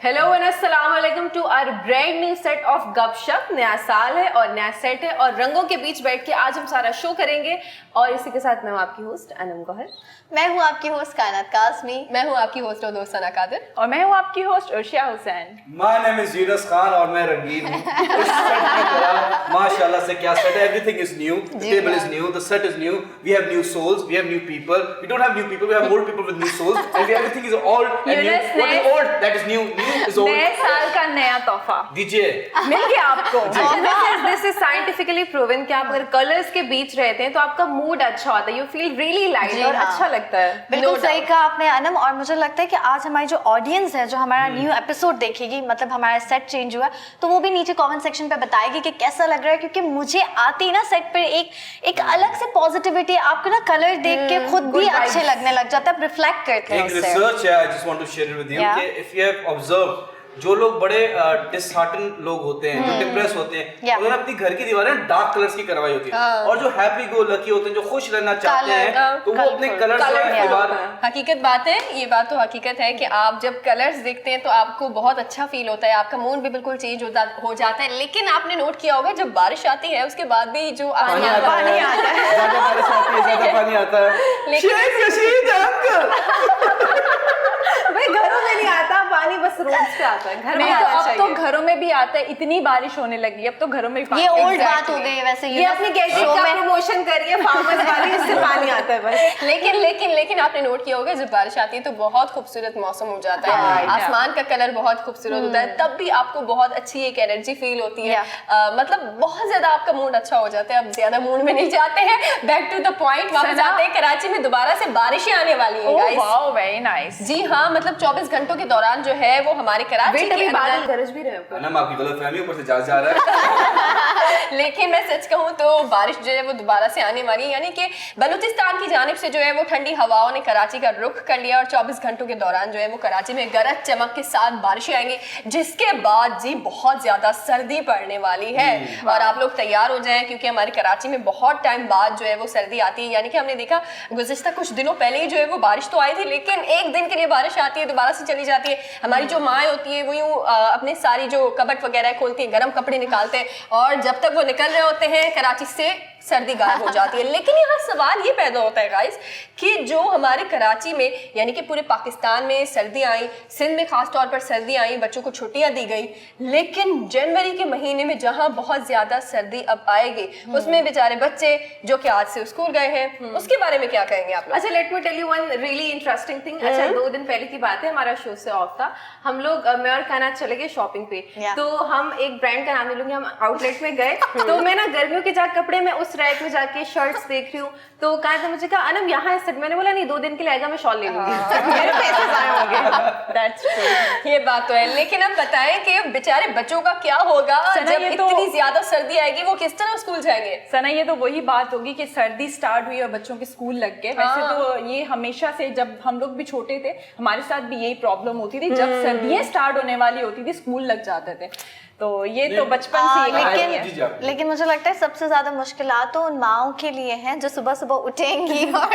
Hello and अस्सलाम वालेकुम to our brand new set of गपशप। नया साल है और नया सेट है और रंगों के बीच बैठ के आज हम सारा शो करेंगे। और इसी के साथ मैं हूँ आपकी होस्ट अनम गौहर, मैं हूँ आपकी होस्ट कायनात काज़मी, मैं हूँ आपकी होस्ट और दोस्त सना कादिर और मैं हूँ आपकी host Arshia Hussain. My name is Yunus Khan और मैं रंगीन हूँ। इस सेट में पूरा माशाल्लाह से क्या सेट है, everything is new, the table is new, the set is new, we have new souls, we have new people, we don't have new people, we have old people with new souls and everything is old and new. What is old? That is new, new is old. नए साल का नया तोहफा दीजिए मिल गया आपको। This is scientifically proven कि आप अगर कलर्स के बीच रहते हैं तो आपका मूड अच्छा होता है, यू फील रियली लाइट और अच्छा लगता है। बिल्कुल सही कहा आपने अनम। और मुझे लगता है कि आज हमारी जो ऑडियंस है, जो हमारा न्यू एपिसोड देखेगी, मतलब हमारा सेट चेंज हुआ, तो वो भी नीचे कमेंट सेक्शन पे बताएगी कि कैसा लग रहा है। क्योंकि मुझे आती है ना सेट पे एक अलग से पॉजिटिविटी, आपको ना कलर देख के खुद भी अच्छे लगने लग जाता है, आप रिफ्लेक्ट करते हैं एक उससे। रिसर्च है, I just want to share it with you कि इफ यू हैव ऑब्जर्व, जो लोग बड़े डिसहार्टन लोग होते हैं, जो डिप्रेस होते हैं, उन्होंने अपनी घर की दीवारें डार्क कलर्स की करवाई होती है। और जो हैप्पी गो लकी होते हैं, जो खुश रहना चाहते हैं, तो वो अपने कलर्स की दीवार। हकीकत बात है, ये बात तो हकीकत है कि आप जब कलर्स देखते हैं तो आपको बहुत अच्छा फील होता है, आपका मूड भी बिल्कुल चेंज हो जाता है। लेकिन आपने नोट किया होगा जब बारिश आती है उसके बाद भी जो पानी आता है, ज्यादा बारिश आती है, ज्यादा पानी आता है। शेख रशीद अंकल भाई घरों में नहीं आता पानी, बस रोड्स पे आता है। घर में नहीं तो आना अब चाहिए। तो घरों में भी आता है, इतनी बारिश होने लगी अब तो घरों में भी पानी। ये ओल्ड बात हो गई है वैसे। ये अपनी गैजेट का प्रमोशन कर रही है फार्मर्स वाली, इससे पानी आता है बस। लेकिन आपने नोट किया होगा जब बारिश आती है तो बहुत खूबसूरत मौसम हो जाता है, आसमान का कलर बहुत खूबसूरत होता है, तब भी आपको बहुत अच्छी एक एनर्जी फील होती है। मतलब बहुत ज्यादा आपका मूड अच्छा हो जाता है। अब ज्यादा मूड में नहीं जाते हैं, बैक टू द पॉइंट वापस आते हैं। कराची में दोबारा से बारिशें आने वाली हैं गाइस। Wow very nice. जी हाँ, मतलब 24 घंटों के दौरान जो है वो हमारे कराची के अंदर बादल गरज भी रहे ऊपर। ना आपकी गलतफहमी ऊपर से जा रहा है। लेकिन मैं सच कहूँ तो बारिश जो है वो दोबारा से आने वाली है, यानी कि बलूचिस्तान की जानिब से जो है वो ठंडी हवाओं ने कराची का रुख कर लिया और 24 घंटों के दौरान जो है वो कराची में गरज चमक के साथ बारिशें आएंगी, जिसके बाद जी बहुत ज्यादा सर्दी पड़ने वाली है। और आप लोग तैयार हो जाएं क्योंकि हमारे कराची में बहुत टाइम बाद जो है वो सर्दी आती है। यानी कि हमने देखा गुज़िश्ता कुछ दिनों पहले ही जो है वो बारिश तो आई थी, लेकिन एक दिन के लिए बारिश आती है, दोबारा से चली जाती है। हमारी जो माएँ होती है वो यूं अपने सारी जो कबट वगैरह खोलती है, गर्म कपड़े निकालते हैं और जब तक वो निकल रहे होते हैं कराची से सर्दी गायब हो जाती है। लेकिन यहाँ सवाल ये पैदा होता है गाइस कि जो हमारे कराची में, यानी कि पूरे पाकिस्तान में सर्दी आई, सिंध में खास तौर पर सर्दी आई, बच्चों को छुट्टियां दी गई, लेकिन जनवरी के महीने में जहाँ बहुत ज्यादा सर्दी अब आएगी, उसमें बेचारे बच्चे जो कि आज से स्कूल गए हैं, उसके बारे में क्या कहेंगे आप लोग? अच्छा, let me tell you one really interesting thing. अच्छा, 2 दिन पहले की बात है, हमारा शो से ऑफ था, हम लोग मैं और कायनात चले गए शॉपिंग पे। तो हम एक ब्रांड का नाम नहीं लूंगी, हम आउटलेट में गए। तो मैं ना गर्मियों के जाके कपड़े में उस रैक में जाके शर्ट्स देख रही हूँ, तो कायनात मुझे कहा अनम यहाँ है सेट। मैंने बोला नहीं, 2 दिन के लिए आएगा, मैं शॉल ले लूंगी। मेरे पैसे जाए होंगे। दैट्स ट्रू, ये बात तो है। लेकिन अब बताएं कि बेचारे बच्चों का क्या होगा जब इतनी ज्यादा सर्दी आएगी, वो किस तरह स्कूल जाएंगे? सना ये तो वही बात होगी कि सर्दी स्टार्ट हुई और बच्चों के स्कूल लग गए। वैसे तो ये हमेशा से, जब हम लोग भी छोटे थे हमारे साथ भी यही प्रॉब्लम होती थी, जब सर्दियां स्टार्ट होने वाली होती थी स्कूल लग जाते थे। तो ये तो बचपन से लेकिन मुझे लगता है सबसे ज्यादा मुश्किलात तो उन माओं के लिए हैं जो सुबह सुबह उठेंगी और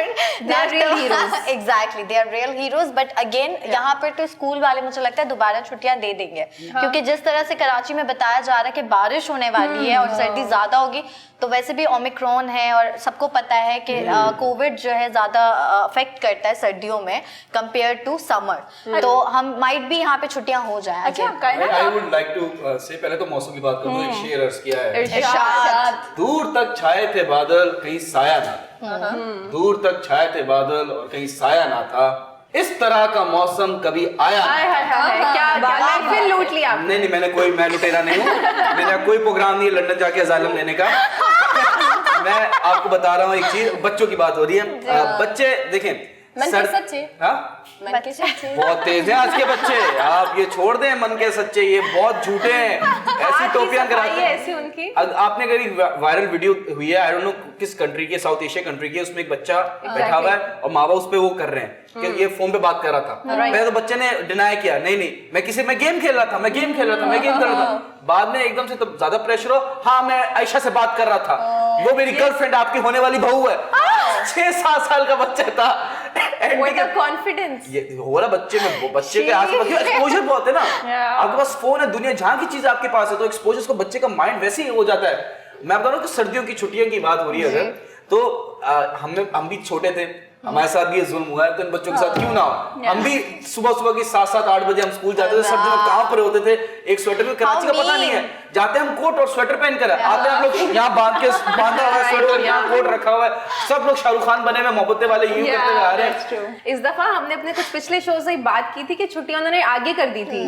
exactly they are real heroes. But again यहाँ पर तो स्कूल वाले मुझे लगता है दोबारा छुट्टियां दे देंगे, क्योंकि जिस तरह से कराची में बताया जा रहा है कि बारिश होने वाली है और सर्दी ज्यादा होगी, तो वैसे भी ओमिक्रॉन है और सबको पता है कि कोविड जो है ज्यादा अफेक्ट करता है सर्दियों में कंपेयर टू समर। तो हम माइट भी यहाँ पे छुट्टियां हो जाए। आई वुड लाइक टू से पहले तो मौसम की बात करूं, एक शेर अर्ज किया है, दूर तक छाए थे बादल कहीं साया ना था, दूर तक छाए थे बादल और कहीं साया ना था, इस तरह का मौसम कभी आया क्या महफिल लूट लिया। नहीं, मैं लुटेरा नहीं हूँ, मेरा कोई प्रोग्राम नहीं है लंदन जाके अजालम लेने का। मैं आपको बता रहा हूँ एक चीज, बच्चों की बात हो रही है। बच्चे देखें, मन के सच्चे बहुत तेज हैं आज के बच्चे। आप ये छोड़ दें मन के सच्चे, ये बहुत झूठे हैं, ऐसी टोपियां कराते हैं ऐसी उनकी। आपने कभी वायरल वीडियो हुई है, आई डोंट नो किस कंट्री की, साउथ एशिया कंट्री की, उसमें एक बच्चा बैठा हुआ है और माँ बाप उस पे वो कर रहे हैं कि ये फोन पे बात कर रहा था। पहले तो बच्चे ने डिनाई किया, नहीं मैं गेम खेल रहा था, बाद में एकदम से तो ज्यादा प्रेशर हो, हाँ मैं आयशा से बात कर रहा था, वो मेरी गर्लफ्रेंड आपकी होने वाली बहू है। 6-7 साल का बच्चा था, घंटे के कॉन्फिडेंस ये हो रहा बच्चे के आसपास एक्सपोजर बहुत है ना। आपके पास फोन है, दुनिया जहाँ की चीज आपके पास है, तो एक्सपोजर को बच्चे का माइंड वैसे ही हो जाता है। मैं बता रहा हूँ कि सर्दियों की छुट्टियों की बात हो रही है अगर, तो हम भी छोटे थे, हमारे साथ भी ये जुल्म हुआ है, तो इन बच्चों के साथ क्यों ना हो। हम भी सुबह की 7-8 बजे हम स्कूल जाते थे, सर्दी में कहाँ पर होते थे, एक स्वेटर में, कराची का पता नहीं है, जाते हम कोट और स्वेटर पहन कर आते हैं हम लोग, यहाँ बांधा हुआ है स्वेटर, यहाँ कोट रखा हुआ है, सब लोग शाहरुख खान बने हुए मोहब्बते वाले यूं करते हुए आ रहे हैं। इस दफा हमने अपने कुछ पिछले शो से बात की थी कि छुट्टियां उन्होंने आगे कर दी थी,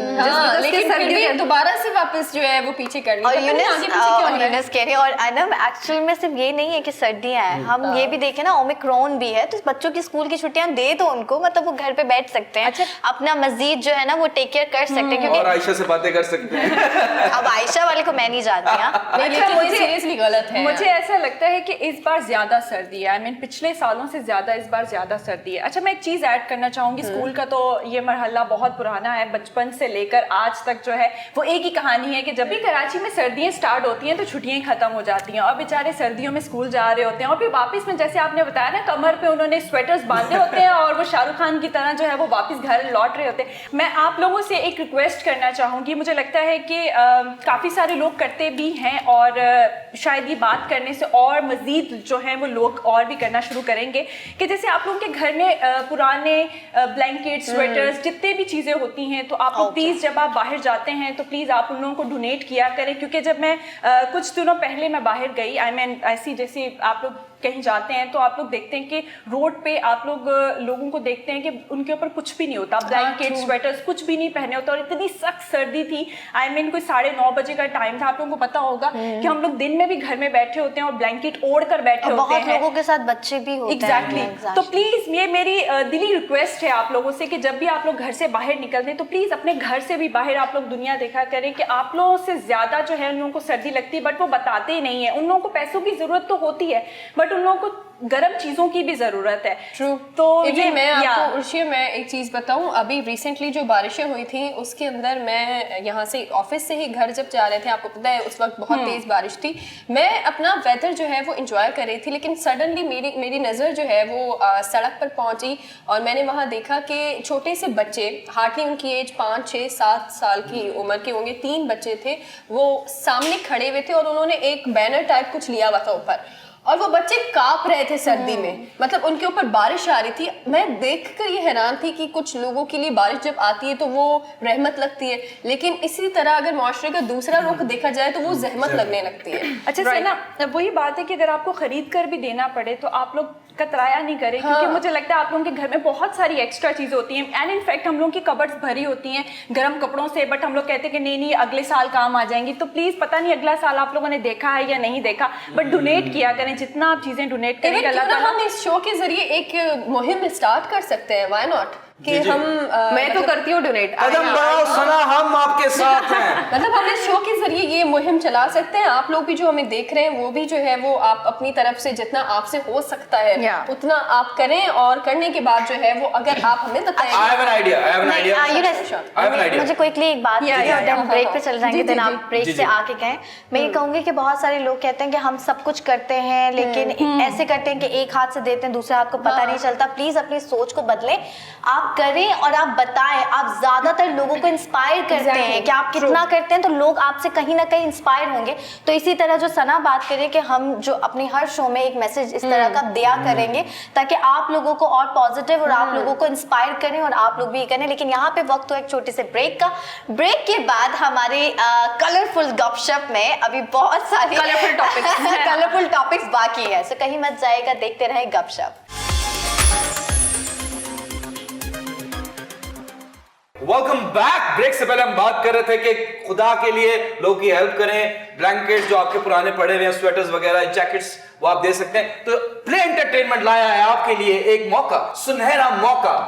लेकिन फिर भी दोबारा से वापस जो है वो पीछे कर ली। और यूनिस कह रहे हैं, और अनम एक्चुअल में सिर्फ ये नहीं है कि सर्दियां हैं, हम ये भी देखें ना ओमिक्रॉन भी है, तो बच्चों की स्कूल की छुट्टियां दे तो उनको, मतलब वो घर पे बैठ सकते हैं, अपना मजीद जो है ना वो टेक केयर कर सकते हैं, क्योंकि और आयशा से बातें कर सकते हैं। अब आयशा वाले को मैं नहीं जानती। मुझे सीरियसली गलत है। मुझे ऐसा लगता है कि इस बार ज्यादा सर्दी है, आई मीन पिछले सालों से ज्यादा इस बार ज्यादा सर्दी है। अच्छा, मैं एक चीज ऐड करना चाहूंगी, स्कूल का तो ये मरहला बहुत पुराना है, बचपन से लेकर आज तक जो है वो एक ही कहानी है कि जब भी कराची में सर्दियां स्टार्ट होती हैं तो छुट्टियां खत्म हो जाती हैं और बेचारे सर्दियों में स्कूल जा रहे होते हैं, और फिर वापस में जैसे आपने बताया ना, कमर पे उन्होंने स्वेटर्स बांधे होते हैं और वो शाहरुख खान की तरह जो है वो वापस घर लौट रहे होते हैं। मैं आप लोगों से एक रिक्वेस्ट करना चाहूंगी, मुझे लगता है कि काफी सारे लोग करते भी हैं और शायद ये बात करने से और मजीद जो है वो लोग और भी करना शुरू करेंगे कि जैसे आप लोगों के घर में पुराने ब्लैंकेट, स्वेटर्स, जितने भी चीज़ें होती हैं, तो आप लोग प्लीज़ जब आप बाहर जाते हैं तो प्लीज़ आप उन लोगों को डोनेट किया करें, क्योंकि जब मैं कुछ दिनों पहले मैं बाहर गई, आई मीन ऐसी जैसे आप लोग कहीं जाते हैं तो आप लोग देखते हैं कि रोड पे आप लोग लोगों को देखते हैं कि उनके ऊपर कुछ भी नहीं होता, ब्लैंकेट, स्वेटर्स कुछ भी नहीं पहने होते, और इतनी सख्त सर्दी थी। आई मीन कोई 9:30 बजे का टाइम था, आप लोगों को पता होगा कि हम लोग दिन में भी घर में बैठे होते हैं और ब्लैंकेट ओढ़ कर बैठे होते हैं, बहुत लोगों के साथ बच्चे भी होते हैं। एग्जैक्टली। तो प्लीज ये मेरी दिली रिक्वेस्ट है आप लोगों से कि जब भी आप लोग घर से बाहर निकलते हैं तो प्लीज अपने घर से भी बाहर आप लोग दुनिया देखा करें कि आप लोगों से ज्यादा जो है उन लोगों को सर्दी लगती है, बट वो बताते ही नहीं है। उन लोगों को पैसों की जरूरत तो होती है, बट उन लोगों को गर्म चीजों की भी जरूरत है। ट्रू। तो ये मैं आपको उर्शी मैं एक चीज बताऊं, अभी रिसेंटली जो बारिशें हुई थी उसके अंदर मैं यहाँ से ऑफिस से ही घर जब जा रहे थे, आपको पता है उस वक्त बहुत तेज बारिश थी, मैं अपना वेदर जो है वो एंजॉय कर रही थी, लेकिन सडनली मेरी नज़र जो है वो सड़क पर पहुंची और मैंने वहाँ देखा कि छोटे से बच्चे, हार्डली उनकी एज 5, 6, 7 साल की उम्र के होंगे, 3 बच्चे थे, वो सामने खड़े हुए थे और उन्होंने एक बैनर टाइप कुछ लिया हुआ था ऊपर, और वो बच्चे कांप रहे थे सर्दी में, मतलब उनके ऊपर बारिश आ रही थी। मैं देखकर ये हैरान थी कि कुछ लोगों के लिए बारिश जब आती है तो वो रहमत लगती है, लेकिन इसी तरह अगर माशरे का दूसरा रुख देखा जाए तो वो जहमत लगने लगती है। अच्छा सना, वही बात है कि अगर आपको खरीद कर भी देना पड़े तो आप लोग कतराया नहीं करें, क्योंकि मुझे लगता है आप लोगों के घर में बहुत सारी एक्स्ट्रा चीज़ें होती हैं, एंड इनफैक्ट हम लोगों की कबर्ड्स भरी होती हैं गर्म कपड़ों से, बट हम लोग कहते हैं कि नहीं अगले साल काम आ जाएंगी। तो प्लीज़, पता नहीं अगला साल आप लोगों ने देखा है या नहीं देखा, बट डोनेट किया करें, जितना आप चीज़ें डोनेट करेंगे। हम इस शो के जरिए एक मुहिम स्टार्ट कर सकते हैं, व्हाई नॉट, कि हम मैं तो करती हूँ डोनेट। कदम बढ़ाओ सना, हम आपके साथ हैं। मतलब हम इस शो के जरिए ये मुहिम चला सकते हैं। आप लोग भी जो हमें देख रहे हैं वो भी जो है वो आप अपनी तरफ से जितना आपसे हो सकता है उतना आप करें, और करने के बाद जो है वो अगर आप हमें बताएं। I have an idea. मुझे क्विकली एक बात, हम ब्रेक पे चल जाएंगे, देन आप ब्रेक से आके कहें। मैं ये कहूंगी कि बहुत सारे लोग कहते हैं कि हम सब कुछ करते हैं लेकिन ऐसे करते हैं कि एक हाथ से देते हैं दूसरे हाथ को पता नहीं चलता। प्लीज अपनी सोच को बदलें, आप करें और आप बताएं। आप ज्यादातर लोगों को इंस्पायर करते हैं कि आप कितना करते हैं, तो लोग आपसे कहीं ना कहीं इंस्पायर होंगे। तो इसी तरह जो सना बात करें कि हम जो अपने हर शो में एक मैसेज इस तरह का दिया करेंगे ताकि आप लोगों को और पॉजिटिव और आप लोगों को इंस्पायर करें और आप लोग भी करें। लेकिन यहाँ पे वक्त हो एक छोटे से ब्रेक का। ब्रेक के बाद हमारे कलरफुल गपशप में अभी बहुत सारे कलरफुल टॉपिक्स बाकी है, सो कहीं मत जाएगा, देखते रहे गपशप। Welcome back. ब्रेक से पहले हम बात कर रहे थे कि खुदा के लिए लोगों की हेल्प करें, ब्लैंकेट्स जो आपके पुराने पड़े हुए हैं, स्वेटर्स वगैरह, जैकेट्स, वो आप दे सकते हैं। तो प्ले एंटरटेनमेंट लाया है आपके लिए एक मौका, सुनहरा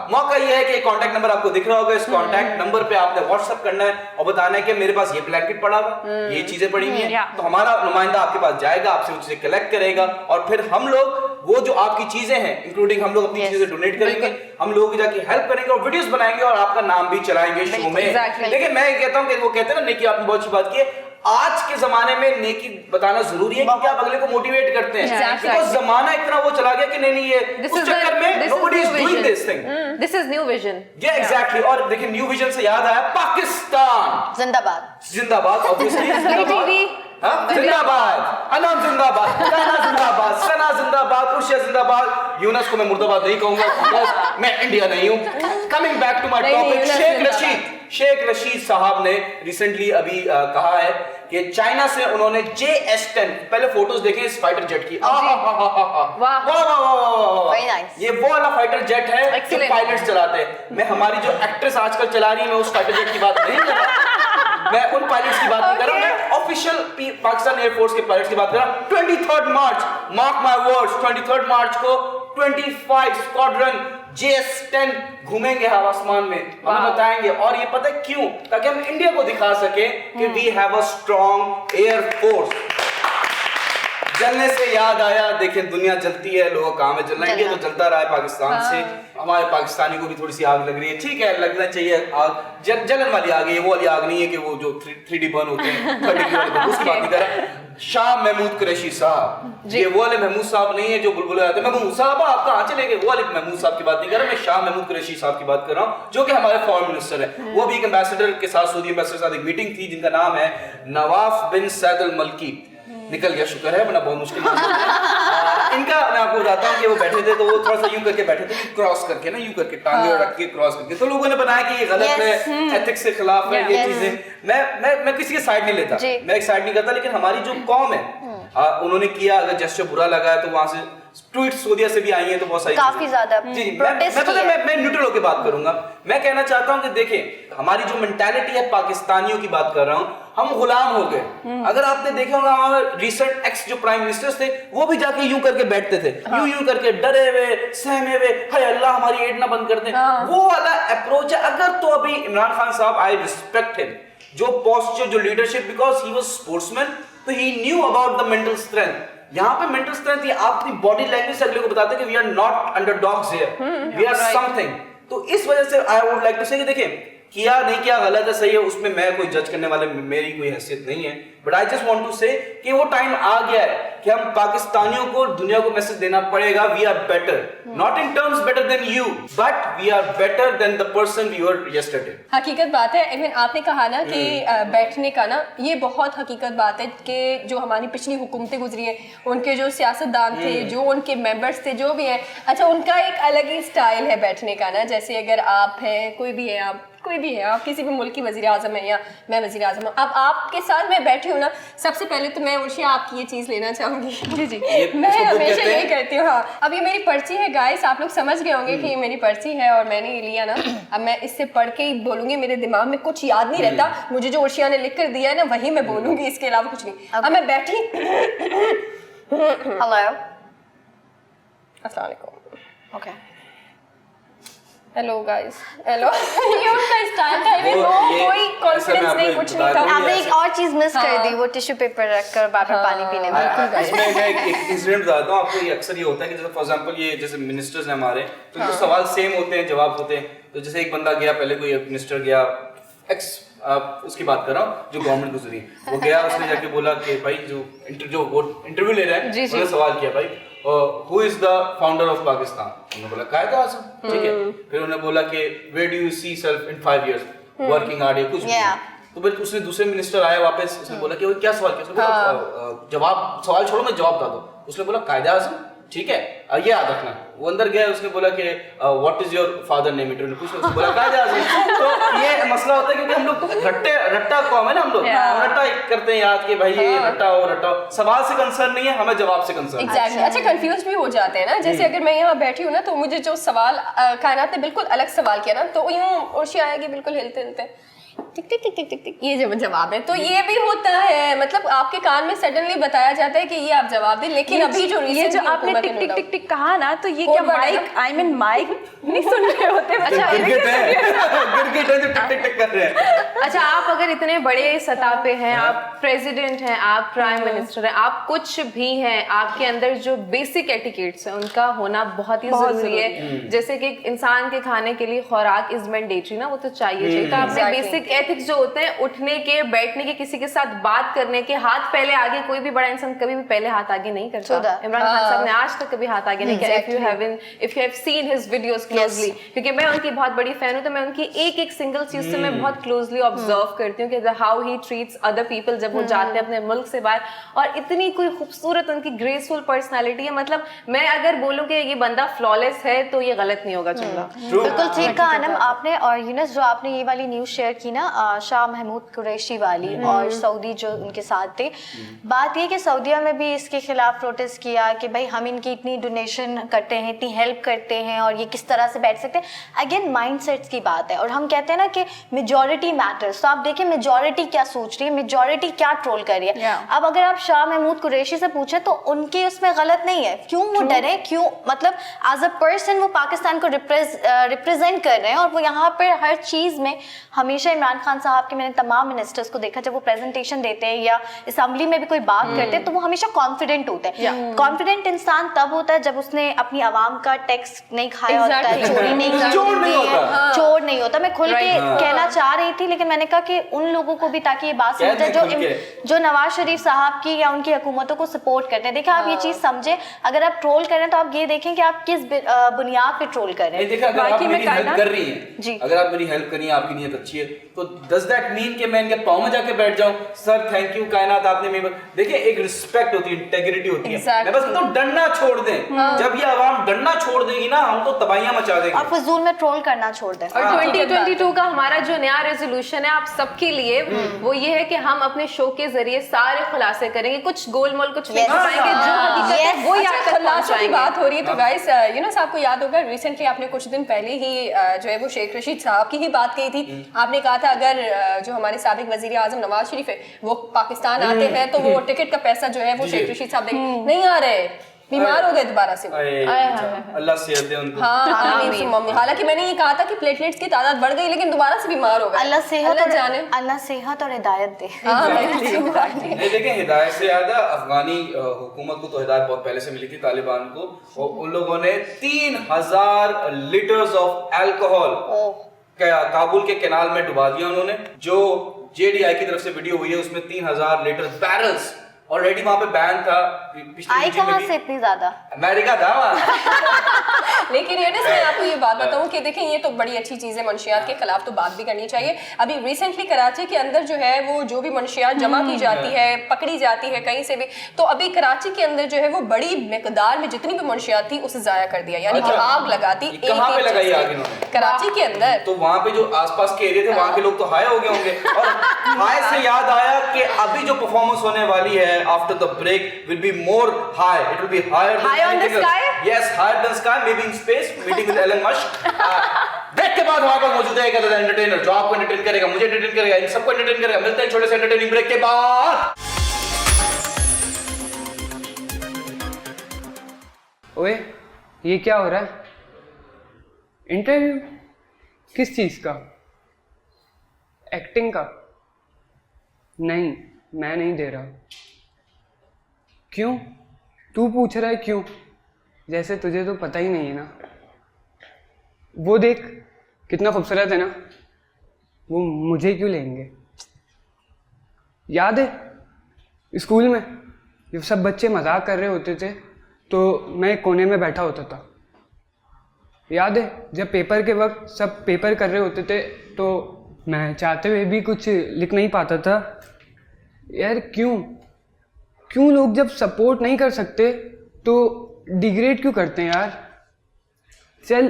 मौका ये है कि कॉन्टैक्ट नंबर आपको दिख रहा होगा, इस कॉन्टैक्ट नंबर पे आपने व्हाट्सएप करना है और बताना है कि मेरे पास ये ब्लैंकेट पड़ा हुआ, ये चीजें पड़ी हुई हैं, तो हमारा नुमाइंदा आपके पास जाएगा, आपसे वो चीजें कलेक्ट करेगा और फिर हम लोग वो जो आपकी चीजें हैं इंक्लूडिंग हम लोग अपनी चीजें डोनेट करेंगे, हम लोगों की जाके हेल्प करेंगे और वीडियोस बनाएंगे और आपका नाम भी चलाएंगे शो में। लेकिन मैं कहता हूँ कि वो कहते हैं ना, निकी आपने बहुत अच्छी बात की है, आज के जमाने में नेकी बताना जरूरी है क्योंकि आप अगले को मोटिवेट करते हैं Exactly. बिकॉज जमाना इतना वो चला गया कि नहीं ये This उस is the- चक्कर में this is nobody is new doing vision. this thing. This is new vision. Yeah, exactly. और देखिए न्यू विजन से याद आया पाकिस्तान जिंदाबाद। जिंदाबाद ऑब्वियसली TV. जिंदाबाद अनाम जिंदाबाद काना जिंदाबाद सना जिंदाबाद उर्शिया जिंदाबाद यूनस को मैं मुर्दाबाद नहीं कहूंगा because मैं इंडिया नहीं हूं कमिंग बैक टू माय नहीं, टॉपिक यूनस शेख रशीद साहब ने रिसेंटली अभी कहा है कि चाइना से उन्होंने JS10 पहले फोटोज देखे इस फाइटर जेट की वाह वाह वाह Very nice. ये वो वाला फाइटर जेट है जो Excellent. पायलट्स चलाते हैं मैं हमारी जो एक्ट्रेस आजकल चला रही है मैं उस फाइटर जेट की बात नहीं कर रहा मैं उन पायलट्स की बात नहीं कर रहा मैं ऑफिशियल पाकिस्तान एयरफोर्स के पायलट्स की बात कर रहा हूं 23 मार्च मार्क माय वर्ड्स 23 मार्च को 25 स्क्वाड्रन JS10 घूमेंगे हवा आसमान में हमें बताएंगे और ये पता है क्यों ताकि हम इंडिया को दिखा सके कि we have a strong air force जलने से याद आया देखें दुनिया जलती है लोगों का काम है जलना इंडिया तो जलता रहा है पाकिस्तान से हमारे पाकिस्तानी को भी थोड़ी सी आग लग रही है ठीक है लगना चाहिए आग जलन वाली आग है वो वाली आग नहीं है कि वो जो 3D बर्न होते हैं 30D वाले बर्न, उसकी बात नहीं कर रहा शाह महमूद कुरैशी साहब ये वो वाले महमूद साहब नहीं है जो बुलबुल आते हैं महमूद साहब आप कहाँ चले गए वो वाले महमूद साहब की बात नहीं कर रहा मैं शाह महमूद कुरैशी साहब की बात कर रहा हूँ जो कि हमारे फॉरेन मिनिस्टर है वो भी एक एम्बेसडर के साथ सऊदी एम्बेसडर के साथ एक मीटिंग थी जिनका नाम है नवाफ बिन सैद अल मल्की निकल गया शुक्र है वरना बहुत मुश्किल इनका मैं आपको बताता हूँ कि वो बैठे थे तो वो थोड़ा सा यूं करके बैठे थे क्रॉस करके ना यूं करके टांगे रख के क्रॉस करके तो लोगों ने बनाया कि ये गलत है एथिक्स के खिलाफ है ये चीजें मैं किसी के साइड नहीं लेता मैं एक साइड नहीं करता लेकिन हमारी जो कौम है उन्होंने किया अगर जेस्चर बुरा लगा है तो वहां से ट्वीट सऊदीया से भी आई हैं तो बहुत सारी काफी ज्यादा जी प्रोटेस्ट मैं न्यूट्रल होकर बात करूंगा मैं कहना चाहता हूं कि देखें हमारी जो मेंटालिटी है पाकिस्तानियों की बात कर रहा हूं हम गुलाम हो गए अगर आपने देखा होगा हमारे रिसेंट एक्स जो प्राइम मिनिस्टर्स थे वो भी जाके यूं करके बैठते थे यूं करके डरे हुए सहमे हुए हाय अल्लाह हमारी एड ना बंद कर दे वो वाला अप्रोच है अगर तो अभी इमरान खान साहब आई रिस्पेक्ट हिम जो पोस्चर जो leadership because he was sportsman तो he knew about the mental strength यहाँ पे मेंटल स्ट्रेंथ ये आप अपनी बॉडी लैंग्वेज से अगले को बताते हैं कि we are not underdogs here we are something तो इस वजह से I would like to say कि देखिए किया नहीं किया गलत है सही है उसमें मैं कोई जज करने वाले मेरी कोई हैसियत नहीं है but I just want to say कि वो टाइम आ गया है कि हम पाकिस्तानियों को दुनिया को मैसेज देना पड़ेगा we are better not in terms better than you but we are better than the person we were yesterday हकीकत बात है इवन आपने कहा ना कि बैठने का ना ये बहुत हकीकत बात है कि जो हमारी पिछली हुकूमतें गुजरी है उनके जो सियासतदान थे जो उनके मेंबर्स थे जो भी हैं अच्छा उनका एक अलग ही स्टाइल है बैठने का ना जैसे अगर आप हैं कोई भी है आप किसी भी मुल्क की वज़ीर आज़म है या मैं वज़ीर आज़म हूँ अब आपके साथ मैं बैठी हूँ ना सबसे पहले तो मैं उर्शिया आपकी ये चीज़ लेना चाहूँगी जी मैं हमेशा यही करती हूँ हाँ अब ये मेरी पर्ची है गाइस आप लोग समझ गए होंगे कि ये मेरी पर्ची है और मैंने ये लिया ना अब मैं इससे पढ़ के ही बोलूँगी मेरे दिमाग में कुछ याद नहीं रहता मुझे जो उर्शिया ने लिख कर दिया है ना वही मैं बोलूँगी इसके अलावा कुछ नहीं अब मैं बैठी हेलो अस्सलाम वालेकुम ओके हेलो गाइस हेलो ये उनका स्टाइल था इवन कोई कॉन्फिडेंस नहीं कुछ नहीं था आपने एक और चीज मिस कर दी वो टिश्यू पेपर रखकर बार बार पानी पीने में इसमें मैं एक इंसिडेंट बताता हूँ आपको ये अक्सर ये होता है कि जैसे फॉर एग्जांपल ये जैसे मिनिस्टर्स हैं हमारे तो इनको सवाल सेम होते हैं जवाब होते हैं तो जैसे एक बंदा गया पहले कोई मिनिस्टर गया एक्स उसकी बात कर रहा हूँ जो गवर्नमेंट गुजरी वो गया उसने जाके बोला कि भाई जो इंटरव्यू ले रहे हैं उन्होंने सवाल किया भाई who is the founder of Pakistan उन्होंने बोला कायद आज़म ठीक है फिर उन्होंने बोला कि where do you see self in 5 years working hard या कुछ भी तो फिर उसने दूसरे मिनिस्टर आया वापस उसने बोला कि वो क्या सवाल किया उसने बोला जवाब सवाल छोड़ो मैं जवाब बता दो उसने बोला कायद आज़म ठीक है ये याद रखना वो अंदर गया उसने बोला कि what is your father name it पूछा उसने बोला कायद आज़म तो ये मसला होता है क्योंकि हम लोग रट्टा कौम है ना हम लोग रट्टा करते हैं याद कि भाई ये रट्टा हो सवाल से कंसर्न नहीं है हमें जवाब से कंसर्न एग्जैक्टली अच्छा कंफ्यूज भी हो जाते हैं ना जैसे अगर मैं यहाँ बैठी हूँ ना तो मुझे जो सवाल कायनात ने बिल्कुल अलग सवाल किया ना तो यूँ उर्शिया आएगी बिल्कुल हिलते हिलते टिक टिक टिक टिक टिक टिक ये जो जवाब है तो ये भी होता है मतलब आपके कान में सडनली बताया जाता है कि ये आप जवाब दें लेकिन अभी जो ये जो आपने टिक टिक टिक टिक कहा ना तो ये क्या माइक आई मीन माइक नहीं सुन रहे होते अच्छा गिरगिट है जो टिक टिक टिक कर रहे हैं अच्छा आप अगर इतने बड़े सतह पे हैं आप प्रेसिडेंट हैं आप प्राइम मिनिस्टर हैं आप कुछ भी हैं आपके अंदर जो बेसिक एटिकेट्स हैं उनका होना बहुत ही जरूरी है जैसे कि इंसान के खाने के लिए खुराक इज मैंडेटरी ना वो तो चाहिए तो आपने बेसिक एथिक्स जो होते हैं, उठने के, बैठने के, किसी के साथ बात करने के, हाथ पहले आगे, कोई भी बड़ा इंसान कभी भी पहले हाथ आगे नहीं करता। इमरान खान साहब ने आज तक कभी हाथ आगे नहीं किया। If you have seen his videos closely, क्योंकि मैं उनकी बहुत बड़ी फैन हूं, तो मैं उनकी एक एक सिंगल चीज से मैं बहुत क्लोजली ऑब्जर्व करती हूँ कि how he treats other people जब वो जाते हैं अपने मुल्क से बाहर। और इतनी कोई खूबसूरत उनकी ग्रेसफुल पर्सनालिटी है, मतलब मैं अगर बोलूं कि ये बंदा फ्लॉलेस है तो ये गलत नहीं होगा जुमला। बिल्कुल ठीक कहा अनम आपने। और यूनस जो आपने ये वाली न्यूज़ शेयर की ना शाह महमूद कुरैशी वाली और सऊदी जो उनके साथ थे, बात ये कि सऊदीया में भी इसके खिलाफ प्रोटेस्ट किया कि भाई हम इनकी इतनी डोनेशन करते हैं, इतनी हेल्प करते हैं और ये किस तरह से बैठ सकते हैं। अगेन माइंडसेट्स की बात है, और हम कहते हैं ना कि मेजॉरिटी मैटर्स। तो आप देखिए मेजॉरिटी क्या सोच रही है, मेजॉरिटी क्या ट्रोल कर रही है। अब अगर आप शाह महमूद कुरैशी से पूछे तो उनके उसमें गलत नहीं है। क्यों वो डरे, क्यों, मतलब एज अ पर्सन वो पाकिस्तान को रिप्रेजेंट कर रहे हैं, और वो यहाँ पर हर चीज़ में हमेशा इमरान खान साहब के, मैंने तमाम मिनिस्टर्स को देखा जब वो प्रेजेंटेशन देते हैं या असेंबली में भी कोई बात करते हैं तो वो हमेशा कॉन्फिडेंट होते हैं। कॉन्फिडेंट इंसान तब होता है जब उसने अपनी आवाम का टैक्स नहीं खाया होता है, चोरी नहीं की होती है, चोर नहीं होता। मैं खुल के कहना चाह रही थी, लेकिन मैंने कहा कि उन लोगों को भी, ताकि ये बात समझे जो नवाज शरीफ साहब की या उनकी हुकूमतों को सपोर्ट करते हैं। देखिए आप ये चीज समझे, अगर आप ट्रोल कर रहे हैं तो आप ये देखें कि आप किस बुनियाद पे ट्रोल कर रहे हैं। अगर आप मेरी हेल्प कर रही हैं, अगर आप मेरी हेल्प कर रही हैं, आपकी नीयत अच्छी है, तो डज दैट मीन कि मैं इनके पाँव में जाके बैठ जाऊं, सर थैंक यू कायनात आपने मेरी। देखिए एक रिस्पेक्ट होती है, इंटेग्रिटी होती है। मैं बस तो डरना छोड़ दें। जब ये आवाम डरना छोड़ देगी ना, हम तो तबाहियां मचा देंगे। और फजूल में ट्रोल करना छोड़ दें। और 2022 का हमारा जो नया रेजोल्यूशन है आप सबके लिए, वो ये है कि हम अपने शो के जरिए सारे खुलासे करेंगे, कुछ गोलमोल कुछ नहीं छुपाएंगे, जो हकीकत है वो आप तक पहुंचाएंगे। बात हो रही है तो गाइस यूनस आपको याद होगा रिसेंटली आपने कुछ दिन पहले ही जो है वो शेख रशीद साहब की ही बात कही थी। आपने कहा था अगर जो हमारे साबिक वजीर आजम नवाज शरीफ है वो पाकिस्तान आते हैं तो वो टिकट का पैसा जो है वो शेख रशीद साहब नहीं आ रहे, बीमार हो गए दोबारा से। अल्लाह सेहत दे उनको। हाँ, हालांकि मैंने ये कहा था कि प्लेटलेट्स की तादाद बढ़ गई, लेकिन दोबारा से बीमार हो गए। अल्लाह सेहत और हिदायत दे। नहीं देखें, हिदायत से ज्यादा अफगानी हुकूमत को तो हिदायत बहुत पहले से मिली थी, तालिबान को, और उन लोगों ने 3000 लीटर्स ऑफ अल्कोहल काबुल के कैनाल में डुबा दिया उन्होंने। जो JDI की तरफ से वीडियो हुई है उसमें 3000 लीटर बैरल्स ऑलरेडी वहां पे बैन था। आई कहां से इतनी ज्यादा? अमेरिका था वहां। लेकिन ये मैं आपको ये बात बताऊं कि देखें ये तो बड़ी अच्छी चीज है, मंशियात के खिलाफ तो बात भी करनी चाहिए। अभी रिसेंटली कराची के अंदर जो है वो जो भी मंशियात जमा की जाती है, पकड़ी जाती है कहीं से भी, तो अभी कराची के अंदर जो है वो बड़ी मिकदार में जितनी भी मंशियात थी उसे जाया कर दिया, यानी कि आग लगाती। कहां पे लगाई आग इन्होंने? कराची के अंदर। तो वहां पे जो आसपास के एरिया थे वहां के लोग तो हाय हो गए होंगे। और हाय से याद आया कि अभी जो परफॉर्मेंस होने वाली है after the break will be more high. It will be higher high on the sky. Yes, higher than sky, maybe in space. Meeting with Elon Musk. Break के बाद हमारे पास मौजूद है एक एंटरटेनर जो आपको एंटरटेन करेगा, मुझे एंटरटेन करेगा, इन सबको एंटरटेन करेगा। मिलते हैं छोटे से एंटरटेनिंग ब्रेक के बाद। ओए ये क्या हो रहा है? इंटरव्यू किस चीज का? एक्टिंग का? नहीं, मैं नहीं दे रहा। क्यों? तू पूछ रहा है क्यों? जैसे तुझे तो पता ही नहीं है ना। वो देख कितना खूबसूरत है ना, वो मुझे क्यों लेंगे? याद है स्कूल में जब सब बच्चे मजाक कर रहे होते थे तो मैं एक कोने में बैठा होता था। याद है जब पेपर के वक्त सब पेपर कर रहे होते थे तो मैं चाहते हुए भी कुछ लिख नहीं पाता था। यार क्यों लोग जब सपोर्ट नहीं कर सकते तो डिग्रेड क्यों करते हैं यार? चल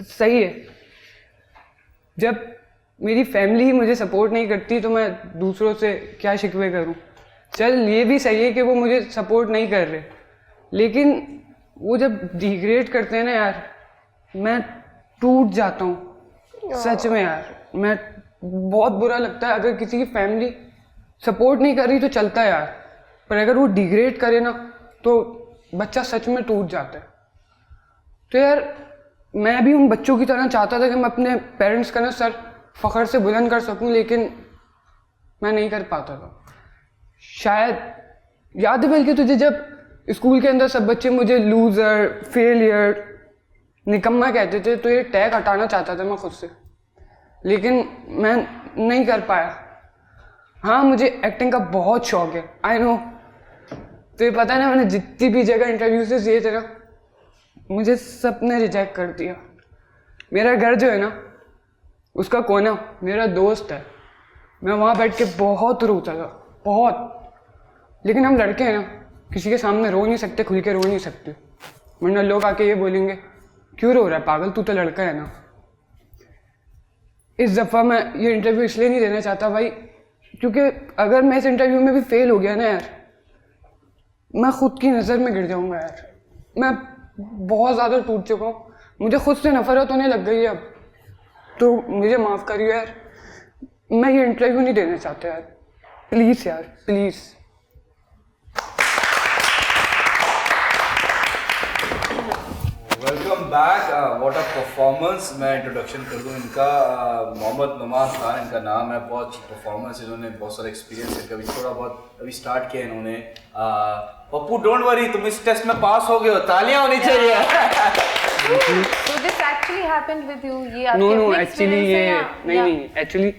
सही है, जब मेरी फैमिली ही मुझे सपोर्ट नहीं करती तो मैं दूसरों से क्या शिकवे करूं? चल ये भी सही है कि वो मुझे सपोर्ट नहीं कर रहे, लेकिन वो जब डिग्रेड करते हैं ना यार, मैं टूट जाता हूँ सच में यार। मैं बहुत बुरा लगता है। अगर किसी की फैमिली सपोर्ट नहीं कर रही तो चलता है यार, पर अगर वो डिग्रेड करे ना तो बच्चा सच में टूट जाता है। तो यार मैं भी उन बच्चों की तरह चाहता था कि मैं अपने पेरेंट्स का ना सर फ़ख्र से बुलंद कर सकूं, लेकिन मैं नहीं कर पाता था। शायद याद है बल्कि तुझे जब स्कूल के अंदर सब बच्चे मुझे लूज़र, फेलियर, निकम्मा कहते थे तो ये टैग हटाना चाहता था मैं खुद से, लेकिन मैं नहीं कर पाया। हाँ, मुझे एक्टिंग का बहुत शौक है, आई नो। तो ये पता है ना, मैंने जितनी भी जगह इंटरव्यू से दिए थे ना, मुझे सब ने रिजेक्ट कर दिया। मेरा घर जो है ना, उसका कोना मेरा दोस्त है, मैं वहाँ बैठ के बहुत रोता था, बहुत। लेकिन हम लड़के हैं ना, किसी के सामने रो नहीं सकते, खुल के रो नहीं सकते, वरना लोग आके ये बोलेंगे क्यों रो रहा है पागल, तू तो लड़का है ना। इस दफ़ा मैं ये इंटरव्यू इसलिए नहीं देना चाहता भाई, क्योंकि अगर मैं इस इंटरव्यू में भी फेल हो गया ना यार, मैं खुद की नज़र में गिर जाऊंगा यार। मैं बहुत ज़्यादा टूट चुका हूँ, मुझे खुद से नफरत होने लग गई है अब। तो मुझे माफ़ करिए यार, मैं ये इंटरव्यू नहीं देना चाहता यार, प्लीज़ यार, please. Welcome back, what a performance. मैं इंट्रोडक्शन कर दूं इनका, मोहम्मद नुमान खान इनका नाम है। बहुत अच्छी परफॉर्मेंस, इन्होंने बहुत सारा एक्सपीरियंस है, कभी थोड़ा बहुत अभी स्टार्ट किया इन्होंने। पप्पू डोंट वरी, तुम इस टेस्ट में पास हो गए हो, तालियां होनी चाहिए। So this actually happened with you? ये आपके नो अपने एक्चुअली experience ये है या- नहीं एक्चुअली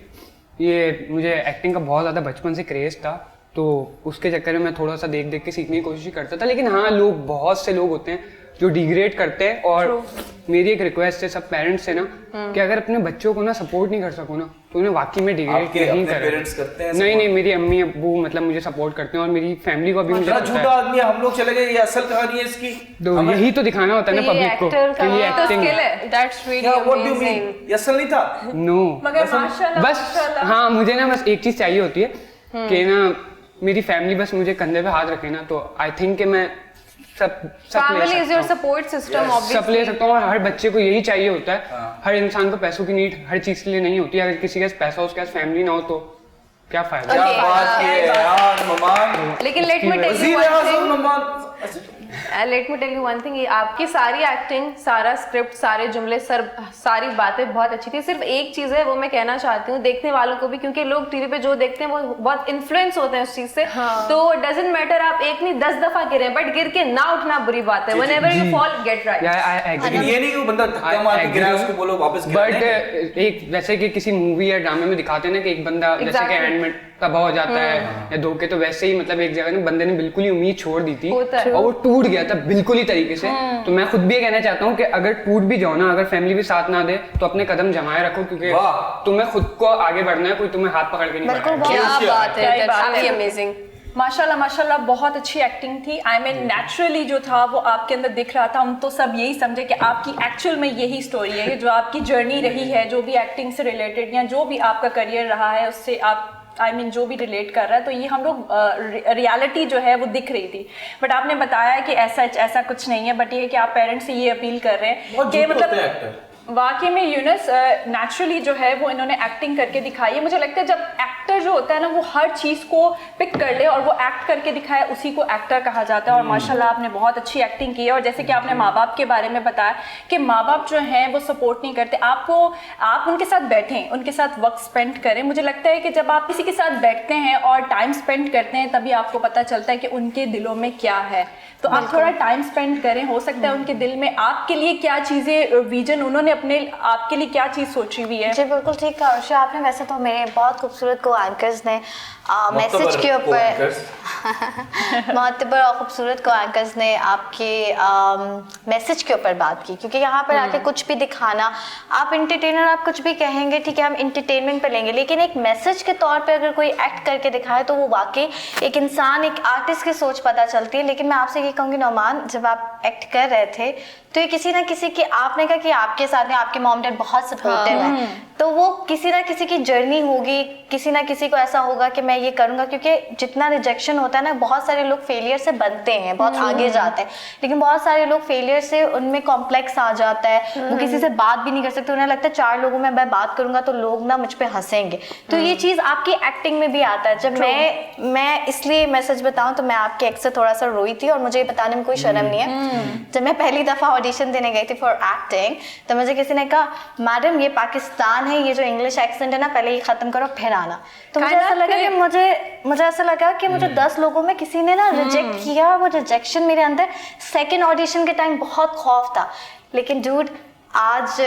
ये मुझे एक्टिंग का बहुत ज़्यादा बचपन से क्रेज़ था, तो उसके चक्कर में मैं थोड़ा सा देख देख के सीखने की कोशिश करता था। लेकिन हाँ, लोग बहुत से लोग होते हैं जो डिग्रेड करते हैं, और मेरी एक रिक्वेस्ट है सब पेरेंट्स से ना, कि अगर अपने बच्चों को ना सपोर्ट नहीं कर सको ना, तो उन्हें वाकई में डिग्रेड नहीं करें। पेरेंट्स करते हैं? नहीं, मेरी अम्मी अब्बू मतलब मुझे सपोर्ट करते हैं, और मेरी फैमिली को भी मुझे इतना पता झूठा है। आदमी है, हम लोग चले गए, ये असल कहानी है इसकी। तो यही तो दिखाना होता है ना तो ये पब्लिक को actor का कि ये तो एक्टिंग skill है। That's really क्या, what do you amazing. mean? ये असल नहीं था? नो। मगर माशाल्लाह बस माशाल्लाह। हाँ, मुझे ना बस एक चीज़ चाहिए होती है कि ना मेरी फैमिली बस मुझे कंधे पे हाथ रखे ना, तो आई थिंक कि मैं सब ले Family is your सकता हूँ, support system, सब ले obviously. सकता हूँ। और हर बच्चे को यही चाहिए होता है। हर इंसान को पैसों की नीड हर चीज़ के लिए नहीं होती। अगर किसी के पास पैसा हो, उसके पास फैमिली ना हो, तो क्या फायदा। क्या बात की है यार नुमान, लेकिन let me tell you वज़ीर one आज़म thing. Numan. Let me tell you one thing, आपकी सारी एक्टिंग, सारा स्क्रिप्ट, सारे जुमले, सारी बातें बहुत अच्छी थी। सिर्फ एक चीज़ है, वो मैं कहना चाहती हूँ देखने वालों को भी, क्योंकि लोग टीवी पे जो देखते हैं वो बहुत इन्फ्लुएंस होते हैं उस चीज़ से। तो डजंट मैटर आप एक नहीं 10 दफा गिरे, बट गिर के ना उठना बुरी बात है। Whenever you fall, get right. लेकिन ये नहीं कि वो बंदा धक्का मार के गिरा, उसको बोलो वापस गिरा। बट एक जैसे कि किसी मूवी या ड्रामे में दिखाते हैं ना कि एक बंदा जैसे कि एंड में तबाह हो जाता है या धोखे, तो वैसे ही मतलब एक जगह ना बंदे ने बिल्कुल ही उम्मीद छोड़ दी थी और वो टूट गया था बिल्कुल ही तरीके से। तो मैं खुद भी ये कहना चाहता हूँ कि अगर टूट भी जाओ ना, अगर फैमिली भी साथ ना दे, तो अपने कदम जमाए रखो, क्योंकि तुम्हें खुद को आगे बढ़ना है, कोई तुम्हें हाथ पकड़ के नहीं बढ़ाएगा। क्या बात है, क्या that's बात really है। amazing. माशाल्लाह माशाल्लाह, बहुत अच्छी एक्टिंग थी। आई मीन नेचुरली जो था वो आपके अंदर दिख रहा था। हम तो सब यही समझे कि आपकी एक्चुअल में यही स्टोरी है, जो आपकी जर्नी रही है, जो भी एक्टिंग से रिलेटेड या जो भी आपका करियर रहा है, उससे आप जो भी रिलेट कर रहा है, तो ये हम लोग रियलिटी जो है वो दिख रही थी। बट आपने बताया कि ऐसा कुछ नहीं है, बट ये है कि आप पेरेंट्स से ये अपील कर रहे हैं कि मतलब वाकई में यूनस नेचुरली जो है वो इन्होंने एक्टिंग करके दिखाई है। मुझे लगता है जब एक्टर जो होता है ना, वो हर चीज़ को पिक कर ले और वो एक्ट करके दिखाए, उसी को एक्टर कहा जाता है। और माशाल्लाह आपने बहुत अच्छी एक्टिंग की है। और जैसे कि आपने माँ बाप के बारे में बताया कि माँ बाप जो हैं वो सपोर्ट नहीं करते आपको, आप उनके साथ बैठें, उनके साथ वक्त स्पेंड करें। मुझे लगता है कि जब आप किसी के साथ बैठते हैं और टाइम स्पेंड करते हैं, तभी आपको पता चलता है कि उनके दिलों में क्या है। तो आप थोड़ा टाइम स्पेंड करें, हो सकता है उनके दिल में आपके लिए क्या चीज़ें, विजन उन्होंने अपने आपके लिए क्या चीज़ सोची हुई है। जी बिल्कुल ठीक कहा अर्शा आपने। वैसे तो मेरे बहुत खूबसूरत को एंकर्स ने मैसेज के ऊपर मोतबर और खूबसूरत को एंकर्स ने आपके मैसेज के ऊपर बात की, क्योंकि यहाँ पर आके कुछ भी दिखाना, आप इंटरटेनर, आप कुछ भी कहेंगे, ठीक है, हम इंटरटेनमेंट पे लेंगे, लेकिन एक मैसेज के तौर पे अगर कोई एक्ट करके दिखाए तो वो वाकई एक इंसान, एक आर्टिस्ट की सोच पता चलती है। लेकिन मैं आपसे ये कहूँगी नौमान, जब आप एक्ट कर रहे थे तो ये किसी ना किसी की, आपने कहा कि आपके साथ में आपके मॉम डैड बहुत सपोर्टिव है, तो वो किसी ना किसी की जर्नी होगी, किसी ना किसी को ऐसा होगा कि मैं ये करूँगा, क्योंकि जितना रिजेक्शन होता है ना, बहुत सारे लोग फेलियर से बनते हैं, बहुत आगे जाते हैं, लेकिन बहुत सारे लोग फेलियर से उनमें कॉम्प्लेक्स आ जाता है, वो किसी से बात भी नहीं कर सकते, उन्हें लगता है 4 लोगों में मैं बात करूंगा तो लोग ना मुझ पे हंसेंगे। तो ये चीज़ आपकी एक्टिंग में भी आता है। जब मैं इसलिए मैसेज बताऊं तो मैं आपके एक्ट से थोड़ा सा रोई थी और मुझे ये बताने में कोई शर्म नहीं है। जब मैं पहली दफ़ा ऑडिशन देने गई थी फॉर एक्टिंग, तो मुझे किसी ने कहा, मैडम ये पाकिस्तान है, ये जो इंग्लिश एक्सेंट है ना, पहले ये ख़त्म करो फिर आना। तो मुझे ऐसा लगा कि मुझे ऐसा लगा कि मुझे 10 लोगों में किसी ने ना रिजेक्ट किया, वो रिजेक्शन मेरे अंदर सेकेंड ऑडिशन के टाइम बहुत खौफ था। लेकिन डूड, आज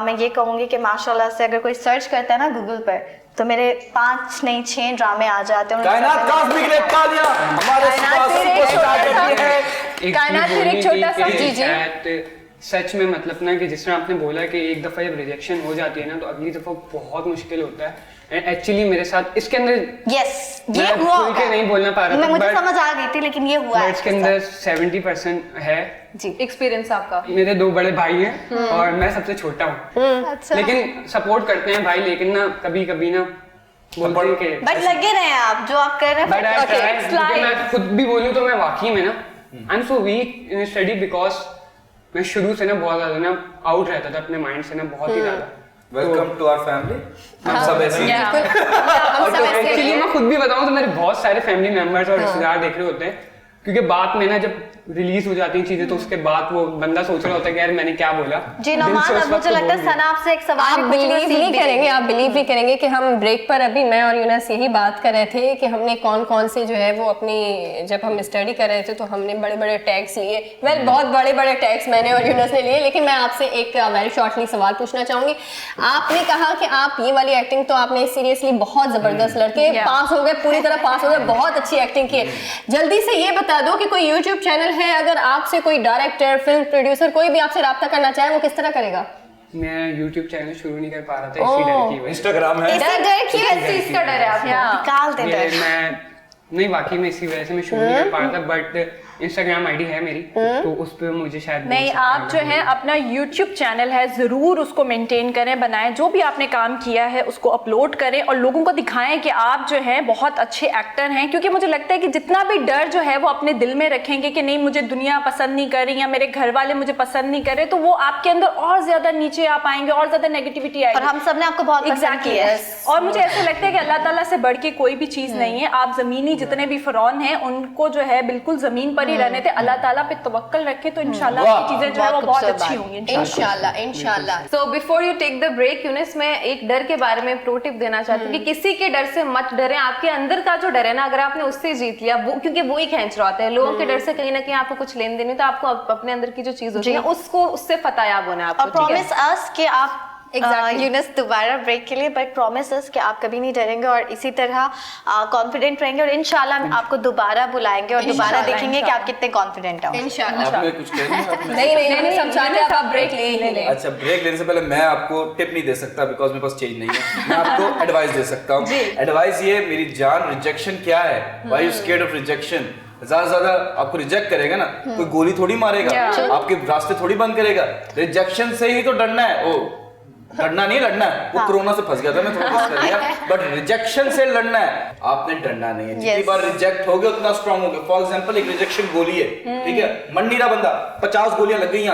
मैं ये कहूँगी कि माशाल्लाह से अगर कोई सर्च करता है ना गूगल पर, तो मेरे 5 नहीं 6 ड्रामे आ जाते हैं। कायनात कास्मिक ने तालियां हमारे सुपरस्टार करती है। कायनात फिर एक छोटा सा जी जी सच में मतलब ना कि जिस तरह आपने बोला कि एक दफ़ा जब रिजेक्शन हो जाती है ना तो अगली दफ़ा बहुत मुश्किल होता है। एंड एक्चुअली मेरे साथ इसके अंदर ये हुआ खुल के नहीं बोलना पा रहा था, मुझे समझ आ गई थी, लेकिन ये हुआ है इसके अंदर 70% है जी एक्सपीरियंस आपका। मेरे 2 बड़े भाई हैं और मैं सबसे छोटा हूँ। अच्छा। लेकिन सपोर्ट करते हैं भाई, लेकिन ना कभी कभी ना बोलते हैं कि बट लगे रहे हैं आप जो आप कर रहे बट आई हैं। ट्राई, क्योंकि मैं खुद भी बोलूँ तो मैं वाकई में ना I am so weak in study because मैं शुरू से ना बहुत ज्यादा ना आउट रहता था अपने माइंड से ना, बहुत ही ज्यादा। Welcome to our family. हम सब ऐसे ही हैं। एक्चुअली मैं खुद भी बताऊं तो मेरे बहुत सारे फैमिली मेंबर्स और रिश्तेदार देख रहे होते हैं, क्योंकि बात में ना जब रिलीज हो जाती हैं चीजें तो उसके बाद वो बंदा सोच रहा होता है कि यार मैंने क्या बोला। जी नौमान, अब मुझे लगता है सना आपसे एक सवाल आप बिलीव नहीं करेंगे, आप बिलीव नहीं करेंगे कि हम ब्रेक पर अभी मैं और यूनस यही बात कर रहे थे कि हमने कौन कौन से जो है वो अपनी जब हम स्टडी कर रहे थे तो हमने बड़े बड़े टैग्स लिए। बहुत बड़े बड़े टैग्स मैंने और यूनस ने लिए। लेकिन मैं आपसे एक वेरी शॉर्टली सवाल पूछना चाहूंगी। आपने कहा कि आप ये वाली एक्टिंग तो आपने सीरियसली बहुत जबरदस्त, लड़के पास हो गए, पूरी तरह पास हो गए, बहुत अच्छी एक्टिंग की है। जल्दी से ये बता दो कि कोई यूट्यूब चैनल है, अगर आपसे कोई डायरेक्टर फिल्म प्रोड्यूसर कोई भी आपसे राब्ता करना चाहे वो किस तरह करेगा? मैं YouTube चैनल शुरू नहीं कर पा रहा था इसी डर की वजह से। इंस्टाग्राम है। किस चीज का डर है आपको? निकाल दे ये डर। मैं नहीं वाकई में इसी वजह से मैं शुरू नहीं कर पा रहा था, बट इंस्टाग्राम आईडी है मेरी तो उस पे मुझे शायद बोल नहीं, सकते आप हैं जो लोग। है अपना YouTube चैनल है ज़रूर उसको मेंटेन करें, बनाएं, जो भी आपने काम किया है उसको अपलोड करें और लोगों को दिखाएं कि आप जो है बहुत अच्छे एक्टर हैं। क्योंकि मुझे लगता है कि जितना भी डर जो है वो अपने दिल में रखेंगे कि नहीं मुझे दुनिया पसंद नहीं कर रही या मेरे घर वाले मुझे पसंद नहीं कर रहे, तो वो आपके अंदर और ज्यादा नीचे आ पाएंगे और ज्यादा नेगेटिविटी आएगी। और हम सब ने आपको बहुत पसंद किया है। और मुझे ऐसा लगता है कि अल्लाह ताला से बढ़ के कोई भी चीज नहीं है। आप जमीनी जितने भी फरौन हैं उनको जो है बिल्कुल जमीन पर ही रहने थे, अल्लाह ताला पे तवक्कल रखे तो इंशाल्लाह ये चीजें जो है वो बहुत अच्छी होंगी इंशाल्लाह इंशाल्लाह। So before you take the break Yunus, मैं एक डर के बारे में प्रो टिप देना चाहती हूँ कि किसी के डर से मत डरें। आपके अंदर का जो डर है ना, अगर आपने उससे जीत लिया, वो क्योंकि वो ही खींच रहा होता है। लोगों के डर से कहीं ना कहीं आपको कुछ लेन देन नहीं, तो आपको अपने अंदर की जो चीज होती है उसको उससे फतायाब होना है आपको। और प्रॉमिस अस कि आप यूनिस दोबारा ब्रेक के लिए, बट प्रॉमिस अस कि आप कभी नहीं डरेंगे और इसी तरह कॉन्फिडेंट रहेंगे और इंशाल्लाह आपको दोबारा बुलाएंगे और दोबारा देखेंगे कि आप कितने कॉन्फिडेंट हो। इंशाल्लाह। आपने कुछ कहना है अपने? नहीं सब चाहते हैं आप ब्रेक ले। अच्छा, ब्रेक लेने से पहले मैं आपको टिप नहीं दे सकता बिकॉज मेरे पास चेंज नहीं है। मैं आपको एडवाइस दे सकता हूँ। एडवाइस ये, मेरी जान, रिजेक्शन क्या है? Why you scared of rejection? ज्यादा आपको रिजेक्ट करेगा ना, कोई गोली थोड़ी मारेगा, आपके रास्ते थोड़ी बंद करेगा। रिजेक्शन से ही तो डरना है। ओ डरना नहीं, लड़ना है। वो कोरोना से फंस गया था मैं, थोड़ा मिस कर गया, बट रिजेक्शन से लड़ना है। आपने डरना नहीं है। जितनी बार रिजेक्ट हो गए उतना स्ट्रांग हो गए। फॉर एग्जांपल एक रिजेक्शन गोली है, ठीक है, मर नहीं रहा बंदा, 50 गोलियां लग गई,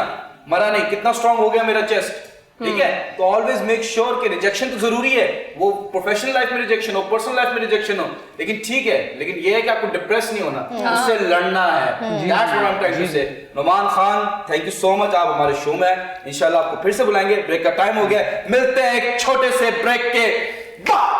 मरा नहीं, कितना स्ट्रांग हो गया मेरा चेस्ट, ठीक है। तो ऑलवेज मेक श्योर कि रिजेक्शन तो जरूरी है, वो प्रोफेशनल लाइफ में रिजेक्शन हो, पर्सनल लाइफ में रिजेक्शन हो, लेकिन ठीक है, लेकिन ये है कि आपको डिप्रेस नहीं होना, उससे लड़ना है। That's what I am trying to say. Nauman Khan, thank you so much, आप हमारे शो में हैं। इंशाल्लाह आपको फिर से बुलाएंगे। ब्रेक का टाइम हो गया, मिलते हैं एक छोटे से ब्रेक के बाद।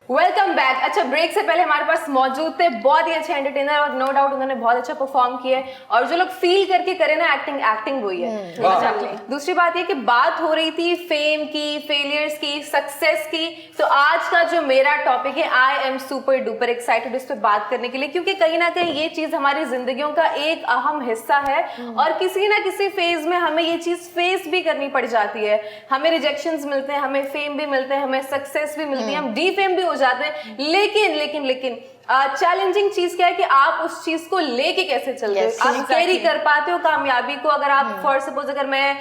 Welcome back. अच्छा, ब्रेक से पहले हमारे पास मौजूद थे बहुत ही अच्छे एंटरटेनर और नो डाउट उन्होंने बहुत अच्छा परफॉर्म किया है। और जो लोग फील करके करे ना एक्टिंग वही है। अच्छा, दूसरी बात ये कि बात हो रही थी फेम की, फेलियर्स की, सक्सेस की, तो आज का जो मेरा टॉपिक है, I am super duper excited इस पे बात करने के लिए, क्योंकि कहीं ना कहीं ये चीज हमारी जिंदगियों का एक अहम हिस्सा है और किसी ना किसी फेज में हमें ये चीज फेस भी करनी पड़ जाती है। हमें रिजेक्शंस मिलते हैं, हमें फेम भी मिलते हैं, हमें सक्सेस भी मिलती है, हम डी फेम भी हो जाते हैं, लेकिन चैलेंजिंग चीज क्या है कि आप उस चीज को लेके कैसे चलते हो, आप कैरी कर पाते हो कामयाबी को। अगर आप फॉर सपोज अगर मैं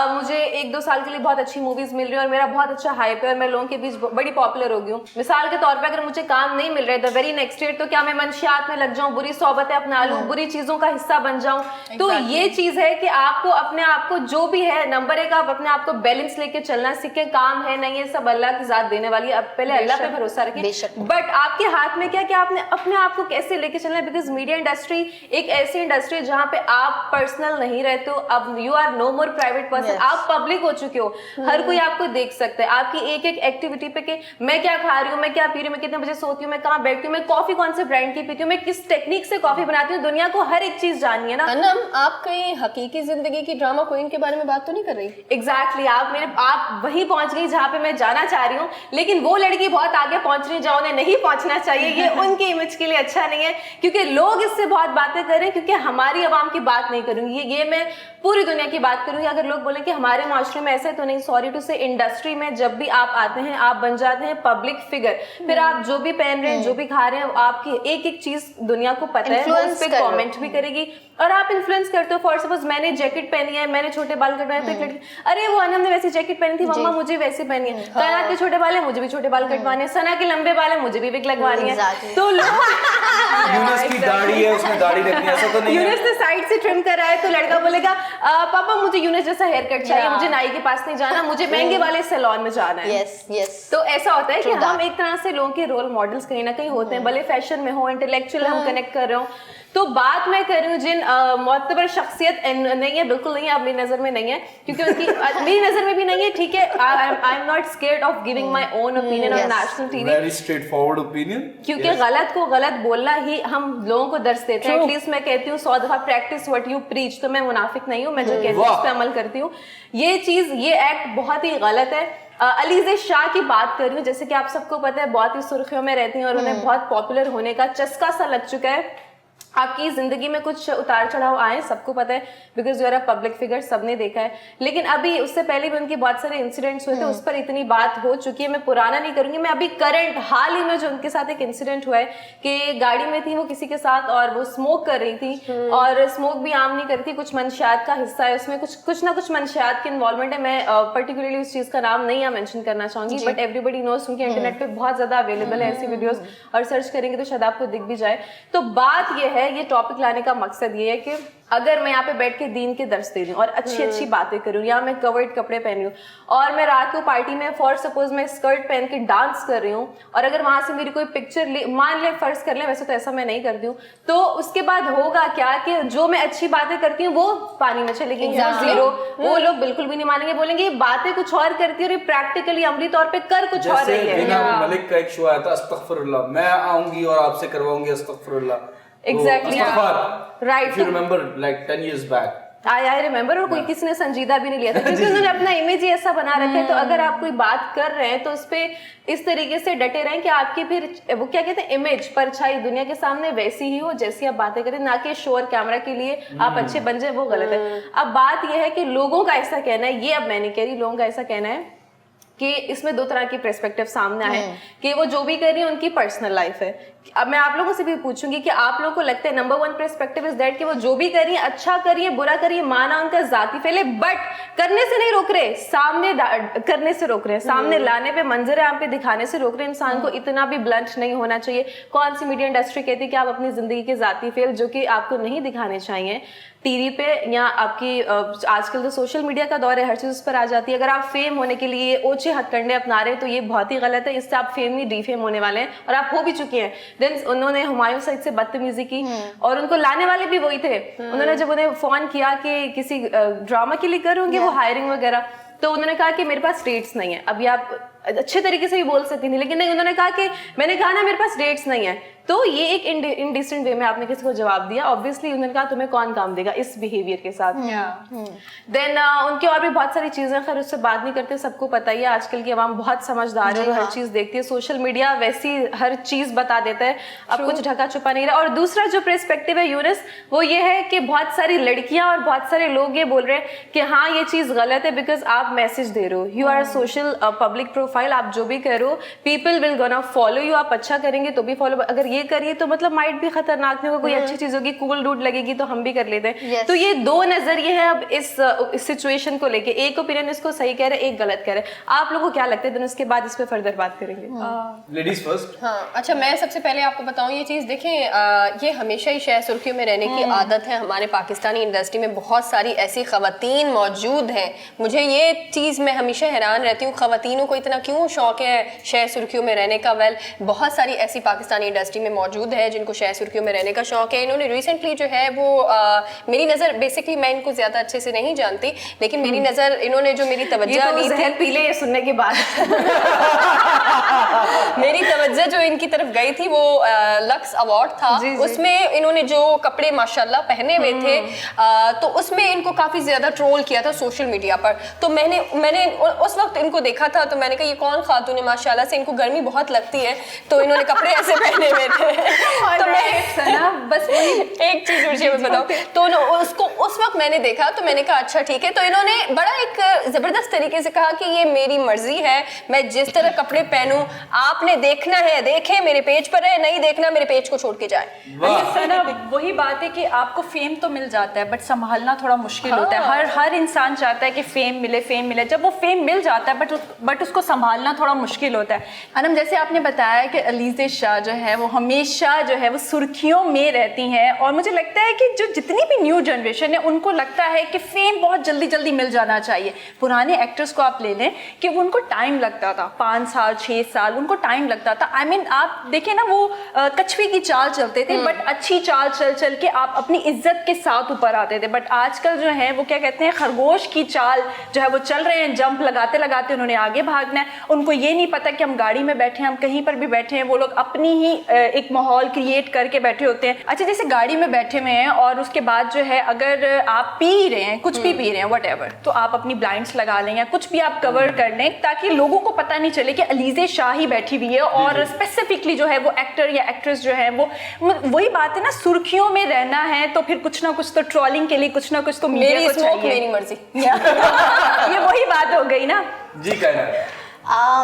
मुझे 1-2 साल के लिए बहुत अच्छी मूवीज मिल रही है और मेरा बहुत अच्छा हाइप है और मैं लोगों के बीच बड़ी पॉपुलर हो गई हूँ, मिसाल के तौर पे अगर मुझे काम नहीं मिल रहा है द वेरी नेक्स्ट ईयर, तो क्या मैं मंशियात में लग जाऊं, बुरी सोबतें अपना लूं, बुरी चीजों का हिस्सा बन जाऊं? तो ये चीज है कि आपको अपने आप को जो भी है, नंबर 1 आप अपने आप को बैलेंस लेके चलना सीखे। काम है नहीं है, सब अल्लाह की जात देने वाली है, अब पहले अल्लाह पे भरोसा रखें। बट आपके हाथ में क्या आपने अपने आप को कैसे लेके चलना है, बिकॉज मीडिया इंडस्ट्री एक ऐसी इंडस्ट्री है जहाँ पे आप पर्सनल नहीं रहते हो, अब you are no more private person, आप पब्लिक हो चुके हो, हर कोई आपको देख सकता है, आपकी एक एक एक्टिविटी पे कि मैं क्या खा रही हूँ, मैं क्या पी रही हूँ, मैं कितने बजे सोती हूँ, मैं कहाँ बैठती हूँ, मैं कॉफी कौन से ब्रांड की पीती हूँ, मैं किस टेक्निक से कॉफी बनाती हूँ, दुनिया को हर एक चीज जाननी है ना। अनम, आप कहीं हकीकी जिंदगी की ड्रामा क्वीन के बारे में बात तो नहीं कर रही? एग्जैक्टली आप वहीं पहुंच गई जहाँ पे मैं जाना चाह रही हूँ, लेकिन वो लड़की बहुत आगे पहुंच रही है जहाँ उन्हें नहीं पहुंचना चाहिए। ये उनकी इमेज के लिए अच्छा नहीं है, क्योंकि लोग इससे बहुत बातें कर रहे हैं, क्योंकि हमारी आवाम की बात नहीं करूंगी, ये मैं पूरी दुनिया की बात करूंगी। अगर लोग बोले कि हमारे माशरे में ऐसा है तो नहीं, सॉरी टू से, इंडस्ट्री में जब भी आप आते हैं आप बन जाते हैं पब्लिक फिगर, फिर आप जो भी पहन रहे हैं, जो भी खा रहे हैं, आपकी एक एक चीज दुनिया को पता है, वो उस पर कॉमेंट भी करेगी और आप इन्फ्लुएंस करते हो। फॉर सपोज मैंने जैकेट पहनी है, मैंने छोटे बाल कटवाए तो एक लड़की, अरे वो अनम ने वैसी जैकेट पहनी थी, मम्मा मुझे वैसे पहनी है, कायनात के छोटे बाल है, मुझे भी छोटे बाल कटवाने हैं, सना के लंबे बाल है, मुझे भी विग लगवानी है। तो यूनुस की दाढ़ी है, उसने दाढ़ी रखनी है, ऐसा तो नहीं है। यूनुस ने साइड से ट्रिम करा है तो लड़का बोलेगा पापा मुझे यूनुस जैसा हेयर कट चाहिए, मुझे नाई के पास नहीं जाना, मुझे महंगे वाले सैलून में जाना है। यस तो ऐसा होता है कि हम एक तरह से लोगों के रोल मॉडल्स कहीं ना कहीं होते हैं, भले फैशन में हो, इंटेलेक्चुअल हम कनेक्ट कर रहे हो। तो बात मैं कर रही हूँ जिन मोतबर शख्सियत नहीं है, बिल्कुल नहीं है, अब मेरी नजर में नहीं है, क्योंकि उनकी मेरी नजर में भी नहीं है, ठीक है। आई am not scared of giving my own opinion on national TV, very straight forward opinion, क्योंकि गलत को गलत बोलना ही हम लोगों को दर्श देते हैं। एटलीस्ट मैं कहती हूँ 100 दफा प्रैक्टिस व्हाट यू प्रीच, तो मैं मुनाफिक नहीं हूँ, मैं जो कहती हूँ उस पर अमल करती हूँ। ये चीज, ये एक्ट बहुत ही गलत है। अलीज़े शाह की बात कर रही हूँ, जैसे कि आप सबको पता है बहुत ही सुर्खियों में रहती हैं और उन्हें बहुत पॉपुलर होने का चस्का सा लग चुका है। आपकी जिंदगी में कुछ उतार चढ़ाव आए, सबको पता है, because you are a public figure, सबने देखा है। लेकिन अभी उससे पहले भी उनके बहुत सारे इंसिडेंट्स हुए थे, उस पर इतनी बात हो चुकी है, मैं पुराना नहीं करूंगी। मैं अभी करंट हाल ही में जो उनके साथ एक इंसिडेंट हुआ है कि गाड़ी में थी वो किसी के साथ और वो स्मोक कर रही थी, और स्मोक भी आम नहीं करती, कुछ मंशियात का हिस्सा है उसमें, कुछ ना कुछ मंशियात की इन्वॉल्वमेंट है। मैं पर्टिकुलरली उस चीज का नाम नहीं यहाँ मेंशन करना चाहूंगी, बट एवरीबडी नोज, क्योंकि इंटरनेट पे बहुत ज्यादा अवेलेबल है ऐसी वीडियोस, और सर्च करेंगे तो शायद आपको दिख भी जाए। तो बात ये है, ये टॉपिक लाने का मकसद ये है कि अगर मैं यहाँ पे बैठ के दीन के दर्स दे रही हूँ और अच्छी अच्छी बातें करूँ, या मैं कवर्ड कपड़े पहन रही हूँ और मैं रात को पार्टी में फॉर सपोज मैं स्कर्ट पहन के डांस कर रही हूँ, और अगर वहां से मेरी कोई पिक्चर मान ले, फर्ज कर ले, वैसे तो ऐसा मैं नहीं करती हूँ, तो उसके बाद होगा क्या कि जो मैं अच्छी बातें करती हूँ वो पानी में चलेगी, जीरो। वो लोग बिल्कुल भी नहीं मानेंगे, बोलेंगे ये बातें कुछ और करती है और ये प्रैक्टिकली अमली तौर पे कर कुछ और रही है। मलिक का एक शो आया था, अस्तगफिरुल्लाह, मैं आऊंगी और आपसे करवाऊंगी अस्तगफिरुल्लाह। Exactly, right. If you remember, like 10 years back. I remember, और कोई किसी ने संजीदा भी नहीं लिया था, क्योंकि उन्होंने अपना इमेज ही ऐसा बना रखा है। तो अगर आप कोई बात कर रहे हैं तो उस पे इस तरीके से डटे रहें कि आपकी फिर वो क्या कहते हैं, इमेज, परछाई दुनिया के सामने वैसी ही हो जैसी आप बातें करें, ना कि शो और कैमरा के लिए आप अच्छे बन जाए, वो गलत है। अब बात यह है कि लोगों का ऐसा कहना है, ये अब मैं नहीं कह रही, लोगों का ऐसा कहना है कि इसमें दो तरह की पर्सपेक्टिव सामने आए कि वो जो भी कर रही है उनकी पर्सनल लाइफ है। अब मैं आप लोगों से भी पूछूंगी कि आप लोगों को लगता है नंबर 1 पर्सपेक्टिव इज दैट कि वो जो भी कर रही है, अच्छा कर रही है, बुरा कर रही है, माना उनका जाती फेल है, बट करने से नहीं रोक रहे, सामने करने से रोक रहे हैं, सामने लाने पे, मंजर आम पे दिखाने से रोक रहे हैं। इंसान को इतना भी ब्लंट नहीं होना चाहिए। कौन सी मीडिया इंडस्ट्री कहती है कि आप अपनी जिंदगी के जाती फेल जो कि आपको नहीं दिखाने चाहिए टीवी पे, या आपकी आजकल तो सोशल मीडिया का दौर है, हर चीज उस पर आ जाती है। अगर आप फेम होने के लिए ओछे हथकंडे अपना रहे हैं तो ये बहुत ही गलत है, इससे आप फेम नहीं डीफेम होने वाले हैं, और आप हो भी चुके हैं। देन उन्होंने हुमायूं सईद से बदतमीजी की, और उनको लाने वाले भी वही थे। उन्होंने जब उन्हें फोन किया कि किसी ड्रामा के लिए करूंगी वो हायरिंग वगैरह, तो उन्होंने कहा कि मेरे पास डेट्स नहीं है। अभी आप अच्छे तरीके से भी बोल सकती थी, लेकिन नहीं, उन्होंने कहा कि मैंने कहा ना मेरे पास डेट्स नहीं है, तो ये एक इनडिसेंट वे में आपने किसी को जवाब दिया। ऑब्वियसली उन्होंने कहा तुम्हें कौन काम देगा इस बिहेवियर के साथ। देन उनकी और भी बहुत सारी चीजें, खैर उससे बात नहीं करते, सबको पता ही है आजकल की आवाम बहुत समझदार है और हर चीज देखती है। सोशल मीडिया वैसी हर चीज बता देता है, अब कुछ ढका छुपा नहीं रहा। और दूसरा जो पर्सपेक्टिव है यूनिस, वो ये है कि बहुत सारी लड़कियां और बहुत सारे लोग ये बोल रहे हैं कि हाँ ये चीज गलत है बिकॉज आप मैसेज दे रहे हो, you are social public profile, आप जो भी कर रहे हो people will gonna follow you, आप अच्छा करेंगे तो भी फॉलो, अगर ये करिए तो मतलब माइट भी खतरनाक नहीं होगा, कोई अच्छी चीज होगी, कूल डूड लगेगी तो हम भी कर लेते हैं। तो ये दो नजरिए हैं अब इस सिचुएशन को लेके, एक ओपिनियन इसको सही कह रहे हैं, एक गलत कह रहे हैं। आप लोगों को क्या लगता है? दिन उसके बाद इस पे फर्दर बात करेंगे। Ladies first. हाँ, अच्छा, मैं सबसे पहले आपको बताऊं ये चीज़, देखें ये हमेशा ही शायद सुर्खियों में रहने की आदत है हमारे पाकिस्तानी इंडस्ट्री में। बहुत सारी ऐसी ख़वातीन मौजूद हैं, मुझे ये चीज़ मैं हमेशा हैरान रहती हूँ, ख़वातीनों को इतना इतना क्यों शौक है शह सुर्खियों में रहने का? वेल, बहुत सारी ऐसी पाकिस्तानी इंडस्ट्री में मौजूद है जिनको शह सुर्खियों में रहने का शौक है। इन्होंने रिसेंटली जो है वो मेरी नज़र, बेसिकली मैं इनको ज़्यादा अच्छे से नहीं जानती, लेकिन मेरी नज़र, इन्होंने जो मेरी तवज्जो दी थी, पीले ये सुनने के बाद मेरी तवज्जो जो इनकी तरफ गई थी वो लक्स अवार्ड था। उसमें इन्होंने जो कपड़े माशाल्लाह पहने हुए थे, तो उसमें इनको काफ़ी ज़्यादा ट्रोल किया था सोशल मीडिया पर। तो मैंने उस वक्त इनको देखा था, तो मैंने कहा ये कौन खातून है, माशाल्लाह से इनको गर्मी बहुत लगती है, तो इन्होंने कपड़े ऐसे पहने हुए थे। तो मैं बस एक चीज़ मुझे बताऊँ, तो उसको उस वक्त मैंने देखा तो मैंने कहा अच्छा ठीक है। तो इन्होंने बड़ा एक ज़बरदस्त तरीके से कहा कि ये मेरी मर्जी है, मैं जिस तरह कपड़े पहनूं, आपने देखना है देखें, मेरे पेज पर है, नहीं देखना मेरे पेज को छोड़ के जाए। सना, वही बात है कि आपको फेम तो मिल जाता है बट संभालना थोड़ा मुश्किल होता है। हर इंसान चाहता है कि फेम मिले। जब वो फेम मिल जाता है बट उसको संभालना थोड़ा मुश्किल होता है। अनम, जैसे आपने बताया कि अलीज़े शाह जो है वो हमेशा जो है वो सुर्खियों में रहती हैं, और मुझे लगता है कि जो जितनी भी न्यू जनरेशन है उनको लगता है कि फेम बहुत जल्दी मिल जाना चाहिए। पुराने एक्टर्स को आप ले लें कि उनको टाइम लगता था, 5 साल 6 साल उनको टाइम लगता था। I mean, आप देखें ना, वो कछुए की चाल चलते थे बट अच्छी चाल चल के आप अपनी इज्जत के साथ ऊपर आते थे। बट आजकल जो है वो क्या कहते हैं, खरगोश की चाल जो है वो चल रहे हैं, जंप लगाते उन्होंने आगे भागना है। उनको ये नहीं पता कि हम गाड़ी में बैठे हैं, हम कहीं पर भी बैठे हैं, वो लोग अपनी ही एक माहौल क्रिएट करके बैठे होते हैं। अच्छा, जैसे गाड़ी में बैठे हुए हैं और उसके बाद जो है अगर आप पी रहे हैं, कुछ भी पी रहे हैं व्हाटएवर, तो आप अपनी ब्लाइंड्स लगा लें या कुछ भी आप कवर कर लें ताकि लोगों को पता नहीं चले कि अलीज़े शाह ही बैठी हुई है। और स्पेसिफिकली जो है वो एक्टर या एक्ट्रेस जो है वो, वही बात है ना, सुर्खियों में रहना है तो फिर कुछ ना कुछ तो ट्रोलिंग के लिए कुछ ना कुछ तो मीडिया को चाहिए। मेरी मर्जी। ये वही बात हो गई ना जी। कहना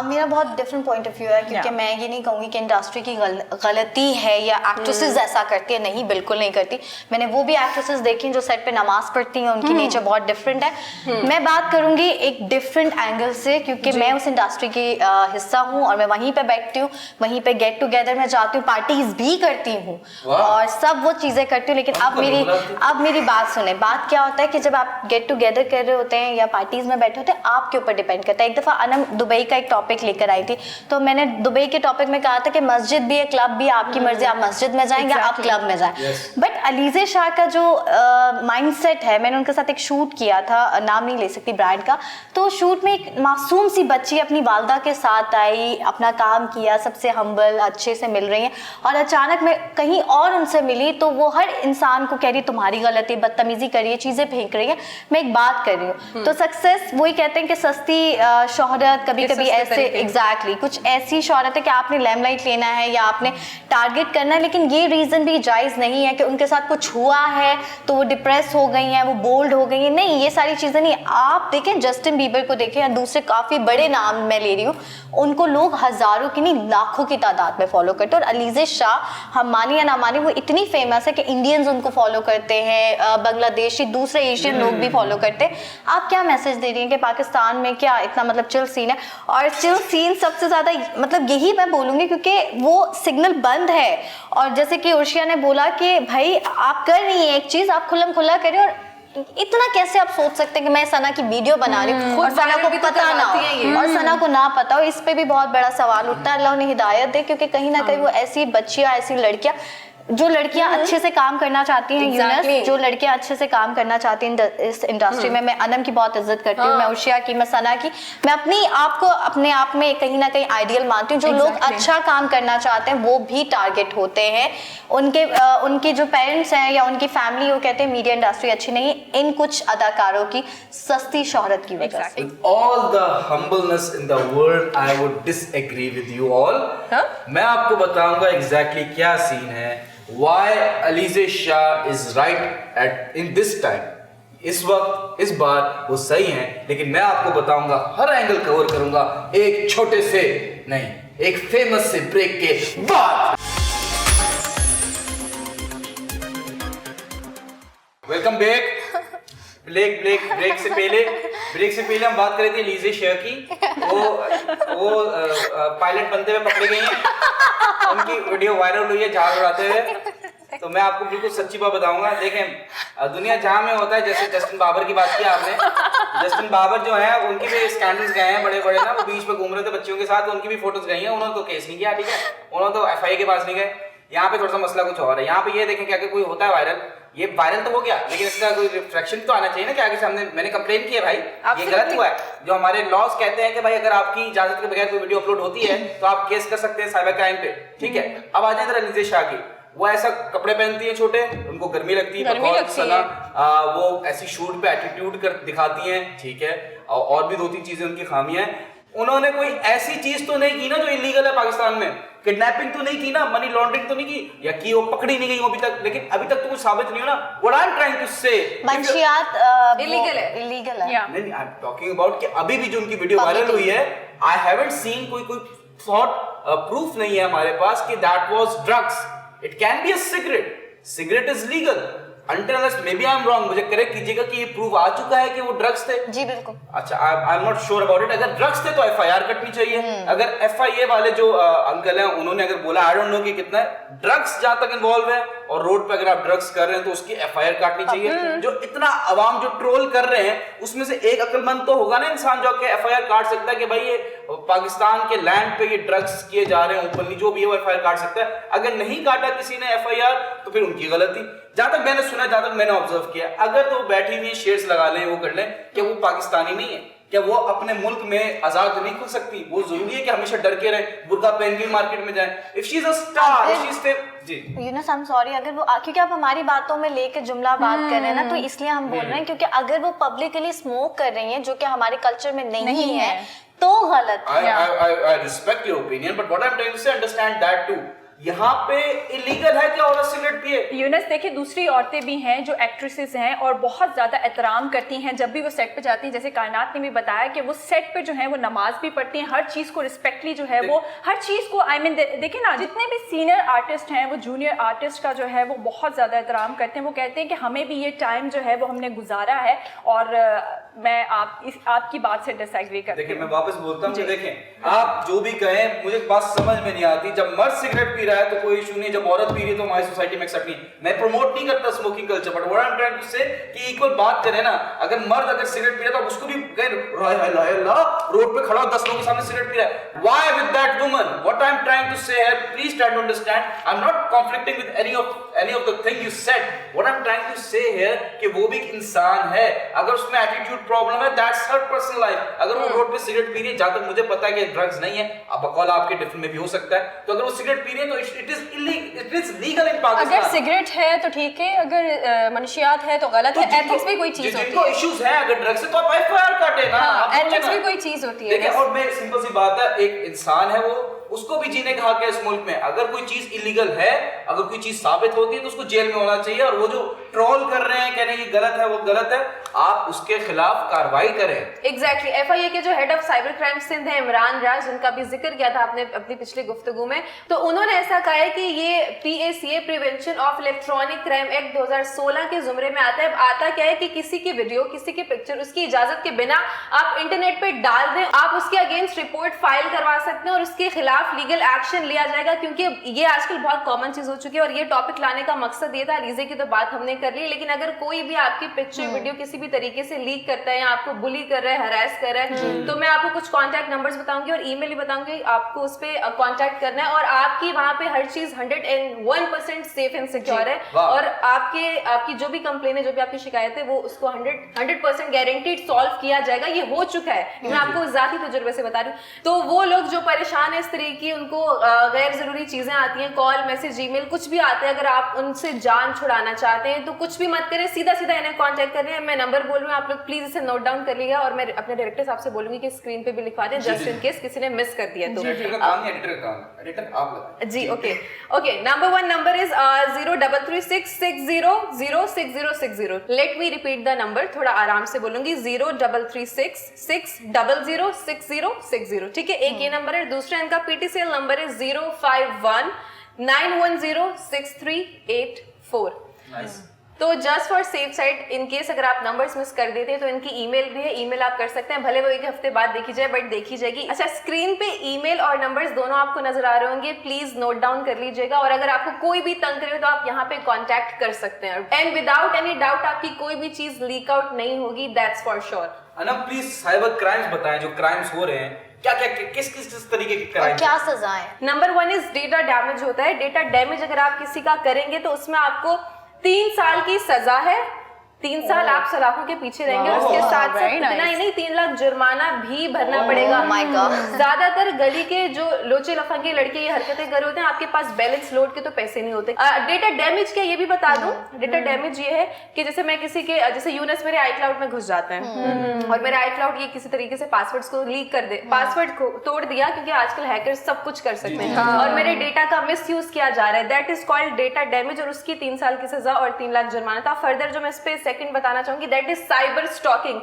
मेरा बहुत डिफरेंट पॉइंट ऑफ व्यू है, क्योंकि मैं ये नहीं कहूँगी कि इंडस्ट्री की गलती है या एक्ट्रेसेस ऐसा करती है, नहीं, बिल्कुल नहीं करती। मैंने वो भी एक्ट्रेसेस देखी जो सेट पे नमाज पढ़ती हैं, उनकी नेचर बहुत डिफरेंट है। मैं बात करूँगी एक डिफरेंट एंगल से, क्योंकि मैं उस इंडस्ट्री की हिस्सा हूँ और मैं वहीं पर बैठती हूँ, वहीं पर गेट टुगेदर में जाती हूँ, पार्टीज भी करती हूँ और सब वो चीज़ें करती हूँ। लेकिन अब मेरी बात सुने। बात क्या होता है कि जब आप गेट टुगेदर कर रहे होते हैं या पार्टीज में बैठे होते हैं, आपके ऊपर डिपेंड करता है। एक दफ़ा अनम दुबई का एक टॉपिक लेकर आई थी, तो मैंने दुबई के टॉपिक में कहा था कि मस्जिद भी है, क्लब भी है, आपकी मर्जी, आप मस्जिद में जाएं या आप क्लब में जाएं। बट अलीज़े शाह का जो माइंडसेट है, मैंने उनके साथ एक शूट किया था, नाम नहीं ले सकती ब्रांड का, तो शूट में एक मासूम सी बच्ची अपनी वालदा के साथ आई, अपना काम किया, सबसे हम्बल, अच्छे से मिल रही है, और अचानक मैं कहीं और उनसे मिली तो वो हर इंसान को कह रही तुम्हारी गलती, बदतमीजी कर रही है, चीज़ें फेंक रही है। मैं एक बात कर रही हूँ, तो सक्सेस वही कहते हैं कि सस्ती शोहरत, कभी कभी ऐसे एग्जैक्टली कुछ ऐसी शोहरत है कि आपने लैमलाइट लेना है या आपने टारगेट करना है, लेकिन ये रीज़न भी जायज़ नहीं है कि उनके साथ कुछ हुआ है तो वो डिप्रेस हो गई हैं, वो बोल्ड हो गई हैं। नहीं, ये सारी चीज़ें नहीं। आप देखें जस्टिन बीबर को देखें या दूसरे काफ़ी बड़े नाम मैं ले रही हूँ, उनको लोग हज़ारों की नहीं लाखों की तादाद में फॉलो करते हैं। और अलीज़े शाह, हम माने या ना माने, वो इतनी फेमस है कि इंडियंस उनको फॉलो करते हैं, बांग्लादेशी, दूसरे एशियन लोग भी फॉलो करते हैं। आप क्या मैसेज दे रही हैं कि पाकिस्तान में क्या इतना मतलब चिल सीन है? और चिल सीन सबसे ज़्यादा मतलब यही मैं बोलूँगी क्योंकि वो सिग्नल बंद है। और जैसे कि उर्शिया ने बोला कि भाई आप कर रही हैं एक चीज़, आप खुल्लम खुल्ला करें, और इतना कैसे आप सोच सकते हैं कि मैं सना की वीडियो बना रही हूँ और सना को पता ना हो और सना को ना पता हो? इस पे भी बहुत बड़ा सवाल उठता है। अल्लाह उन्हें हिदायत दे, क्योंकि कहीं ना कहीं वो ऐसी बच्चियाँ, ऐसी लड़कियाँ जो लड़कियां अच्छे से काम करना चाहती हैं, यूनस, जो लड़कियां अच्छे से काम करना चाहती हैं इस इंडस्ट्री में। मैं अनम की बहुत इज्जत करती हूँ, मैं उर्शिया की, मैं सना की, मैं अपनी आप को अपने आप में कहीं ना कहीं आइडियल मानती हूँ। जो लोग अच्छा काम करना चाहते हैं वो भी टारगेट होते हैं। उनके जो पेरेंट्स हैं या उनकी फैमिली, वो कहते हैं मीडिया इंडस्ट्री अच्छी नहीं है इन कुछ अदाकारों की सस्ती शोहरत की वजह से। With all the humbleness in the world, I would disagree with you all. मैं आपको बताऊंगा exactly क्या सीन है, why Alize Shah is right in this time. इस वक्त, इस बार वो सही हैं, लेकिन मैं आपको बताऊंगा, हर एंगल कवर करूंगा एक छोटे से नहीं, एक फेमस से ब्रेक के बाद। Welcome back. ब्रेक से पहले हम बात कर रहे थे अलीज़े शाह की। वो पायलट बनते हुए पकड़े गए हैं, उनकी वीडियो वायरल हुई है झाड़ उड़ाते हुए। तो मैं आपको बिल्कुल सच्ची बात बताऊंगा, देखें दुनिया जहाँ में होता है, जैसे जस्टिन बाबर की बात की आपने, जस्टिन बाबर जो है उनकी भी स्कैंडल्स गए हैं बड़े बड़े ना, वो बीच पे घूम रहे थे बच्चियों के साथ, उनकी भी फोटोज गई हैं, उन्होंने तो केस नहीं किया, ठीक है, उन्होंने तो FIA के पास नहीं गए। यहाँ पे थोड़ा सा मसला कुछ और है। यहाँ पे ये देखें कि अगर कोई होता है वायरल, ये वायरल तो हो गया, लेकिन इसका कोई रिफ्लेक्शन तो आना चाहिए ना कि आगे सामने मैंने कंप्लेन की है भाई, ये गलत हुआ है। जो हमारे लॉज कहते हैं कि भाई अगर आपकी इजाजत के बगैर कोई वीडियो अपलोड होती है तो आप केस कर सकते हैं साइबर क्राइम पे, ठीक है। अब आ जाए जरा नितेश शाह की, वो ऐसा कपड़े पहनती है छोटे, उनको गर्मी लगती है, बहुत सना, वो ऐसी शूट पे एटीट्यूड कर दिखाती हैं, ठीक है, और भी 2-3 चीजें उनकी खामियां हैं। उन्होंने कोई ऐसी चीज तो नहीं की ना जो इलीगल है पाकिस्तान में, किडनैपिंग तो नहीं की ना, मनी लॉन्ड्रिंग तो नहीं की, या की वो पकड़ी नहीं गई अभी तक, लेकिन अभी तक तो कुछ साबित नहीं हो ना। What I am trying to say, मंशियात इलीगल है, इलीगल है। नहीं, आई एम टॉकिंग अबाउट कि अभी भी जो उनकी वीडियो वायरल हुई है, आई हैवंट सीन कोई थॉट प्रूफ नहीं है हमारे पास कि that was drugs. It can be a cigarette is legal until unless maybe I am wrong, मुझे करेक्ट कीजिएगा कि ये प्रूव आ चुका है कि वो ड्रग्स थे। जी बिल्कुल। अच्छा, आई am not sure about it. अगर ड्रग्स थे तो FIR कटनी चाहिए। अगर FIA वाले जो अंकल हैं उन्होंने अगर बोला आई डोंट नो कि कितना ड्रग्स जहां तक इन्वॉल्व है और रोड पे अगर आप ड्रग्स कर रहे हैं तो उसकी FIR काटनी चाहिए। जो इतना अवाम जो ट्रोल कर रहे हैं उसमें से एक अक्लमंद तो होगा ना इंसान जो कि FIR काट सकता है कि भाई ये पाकिस्तान के लैंड पे ये ड्रग्स किए जा रहे हैं, ओपनली जो भी है वो FIR काट सकता है। अगर नहीं काटा किसी ने FIR तो फिर उनकी गलती। जहां तक मैंने सुना, जहां तक मैंने ऑब्जर्व किया, अगर तो बैठी हुई शेयर्स लगा लें, वो कर लें, क्या वो पाकिस्तानी नहीं है? क्या वो अपने मुल्क में आजाद नहीं खुल सकती? वो जरूरी है कि हमेशा डर के रहे, बुर्का पहन के मार्केट में जाए? If she is a star, if she is ji Yunus, I am sorry, अगर वो क्योंकि आप हमारी बातों में लेके जुमला बात कर रहे हैं ना, तो इसलिए हम बोल रहे हैं, क्योंकि अगर वो पब्लिकली स्मोक कर रही हैं जो कि हमारे कल्चर में नहीं है तो गलत है। I respect your opinion, but what I'm trying to say, understand that too. यहाँ पे इलीगल है क्या औरत सिगरेट पिए? यूनस देखिए, दूसरी औरतें भी हैं जो एक्ट्रेसेस हैं और बहुत ज़्यादा एहतराम करती हैं जब भी वो सेट पे जाती हैं। जैसे कायनात ने भी बताया कि वो सेट पे जो है वो नमाज भी पढ़ती हैं, हर चीज़ को रिस्पेक्टली जो है वो हर चीज़ को देखिए ना, जितने भी सीनियर आर्टिस्ट हैं वो जूनियर आर्टिस्ट का जो है वो बहुत ज़्यादा एहतराम करते हैं। वो कहते हैं कि हमें भी ये टाइम जो है वो हमने गुजारा है, और मैं आपकी बात से डिसएग्री करती हूँ। देखिए, मैं वापस बोलता हूँ कि देखें, आप जो भी कहें मुझे बात समझ में नहीं आती। जब मर्द सिगरेट पी रहा है तो कोई इशू नहीं, जब औरत पी रही है तो हमारी सोसाइटी में एक्सेप्ट नहीं। मैं प्रमोट नहीं करता smoking culture, but what I am trying to say कि इक्वल बात करें ना। अगर मर्द अगर सिगरेट पी रहा है तो उसको भी रोड पे खड़ा 10 लोगों के सामने सिगरेट पी रहा है, why with that woman? What I am trying to say है, please try to understand, I am not conflicting with any of the thing you said. What I am trying to say here कि वो भी इंसान है, अगर उसमें attitude problem है that's her personal life. अगर वो रोड पे सिगरेट पी रही है, जहां तक मुझे पता है कि ड्रग्स नहीं है, अब बकौल आपके डिफरेंट में भी हो सकता है, तो अगर वो सिगरेट पी रही है तो it is legal in Pakistan. अगर सिगरेट है तो ठीक है, अगर मनशियात है तो गलत है। एथिक्स भी कोई चीज होती है, जिनको इश्यूज है अगर ड्रग्स से तो आप FIR काटे ना। एथिक्स भी कोई चीज होती है। देखिए, और मैं सिंपल सी बात है, एक इंसान है, वो उसको भी जीने का हक है इस मुल्क में। अगर कोई चीज इलीगल है, अगर कोई चीज साबित होती है तो उसको जेल में होना चाहिए। और वो जो ट्रोल कर रहे हैं, कह रहे हैं ये गलत है, वो गलत है, आप उसके खिलाफ कार्रवाई करें। एग्जैक्टली। FIA के जो head of cyber crime Sindh है इमरान राज, जिनका भी जिक्र किया था आपने अपनी पिछली गुफ्तगू में, तो उन्होंने ऐसा कहा है कि ये PACA prevention of electronic crime act 2016 के जुमरे में आता है। आता क्या है कि किसी की वीडियो, किसी की पिक्चर उसकी इजाजत के बिना आप इंटरनेट पे डाल दें, आप उसके अगेंस्ट रिपोर्ट फाइल करवा सकते हैं और उसके खिलाफ लीगल एक्शन लिया जाएगा। क्योंकि ये आजकल बहुत कॉमन चीज हो चुकी है, और ये टॉपिक लाने का मकसद ये था। अलीज़े की तो बात हमने कर ली, लेकिन अगर कोई भी आपकी पिक्चर वीडियो किसी भी तरीके से लीक करता है या आपको बुली कर रहा है, हरास कर रहा है, तो मैं आपको कुछ कॉन्टैक्ट नंबर्स बताऊंगी और ईमेल ही बताऊंगी, आपको उस पर कॉन्टैक्ट करना है। और आपकी वहां पे हर चीज 101% सेफ एंड सिक्योर है, और आपकी जो भी कंप्लेन है, जो भी आपकी शिकायत है, वो उसको 100% गारंटीड सॉल्व किया जाएगा। ये हो चुका है, मैं आपको जाती तजुर्बे से बता रही हूँ। तो वो लोग जो परेशान है इस तरीके की, उनको गैर जरूरी चीजें आती हैं, कॉल, मैसेज, ईमेल, कुछ भी आते हैं, अगर आप उनसे जान छुड़ाना चाहते हैं तो कुछ भी मत करें, सीधा सीधा इन्हें कांटेक्ट करें। मैं नंबर बोल रही हूँ, आप लोग प्लीज इसे नोट डाउन कर लीजिएगा, और मैं अपने डायरेक्टर साहब से बोलूंगी कि स्क्रीन पे भी लिखवा दें, जस्ट इन केस किसी ने मिस कर दिया तो। एडिटर का काम नहीं, एडिटर का काम, एडिटर आप लगाएं जी। Okay. Number 1 number is 033660066060। Let me repeat the number, थोड़ा आराम से बोलूंगी, 033660066060। ठीक है, एक ये नंबर है। दूसरा इनका PTCL नंबर है 05191063884। तो just for safe side, in case अगर आप नंबर्स मिस कर देते हैं तो इनकी ईमेल भी है, ईमेल आप कर सकते हैं, भले वो 1 हफ्ते बाद देखी जाए बट देखी जाएगी। अच्छा, स्क्रीन पे ईमेल और नंबर्स दोनों आपको नजर आ रहे होंगे, प्लीज नोट डाउन कर लीजिएगा। और अगर आपको कोई भी तंग करे तो आप यहाँ पे कॉन्टैक्ट कर सकते हैं, एंड विदाउट एनी डाउट आपकी कोई भी चीज लीक आउट नहीं होगी, that's for sure. Anam please cyber crimes बताएं, जो क्राइम्स हो रहे हैं, क्या क्या किस तरीके के और क्राइम? क्या सजाएं? नंबर 1 इज डेटा डैमेज होता है। डेटा डैमेज अगर आप किसी का करेंगे तो उसमें आपको 3 साल की सजा है। 3 साल आप सलाखों के पीछे रहेंगे और उसके साथ साथ very इतना ही nice. नहीं 3 लाख जुर्माना भी भरना पड़ेगा। Oh my God. ज्यादातर गली के जो लोचे लफंगे लड़के ये हरकतें कर रहे होते हैं, आपके पास बैलेंस लोड के तो पैसे नहीं होते। डेटा डैमेज क्या ये भी बता दूं, डेटा डैमेज ये है कि जैसे मैं किसी के, जैसे यूनस मेरे iCloud में घुस जाते हैं और मेरा iCloud ये किसी तरीके से पासवर्ड्स को लीक कर दे, पासवर्ड को तोड़ दिया, क्योंकि आजकल हैकर्स सब कुछ कर सकते हैं और मेरे डेटा का मिसयूज किया जा रहा है, that is called data damage और उसकी 3 साल की सजा और 3 लाख जुर्माना था। फर्दर जो मैं इस पे सेकंड बताना चाहूंगी that is cyber stalking.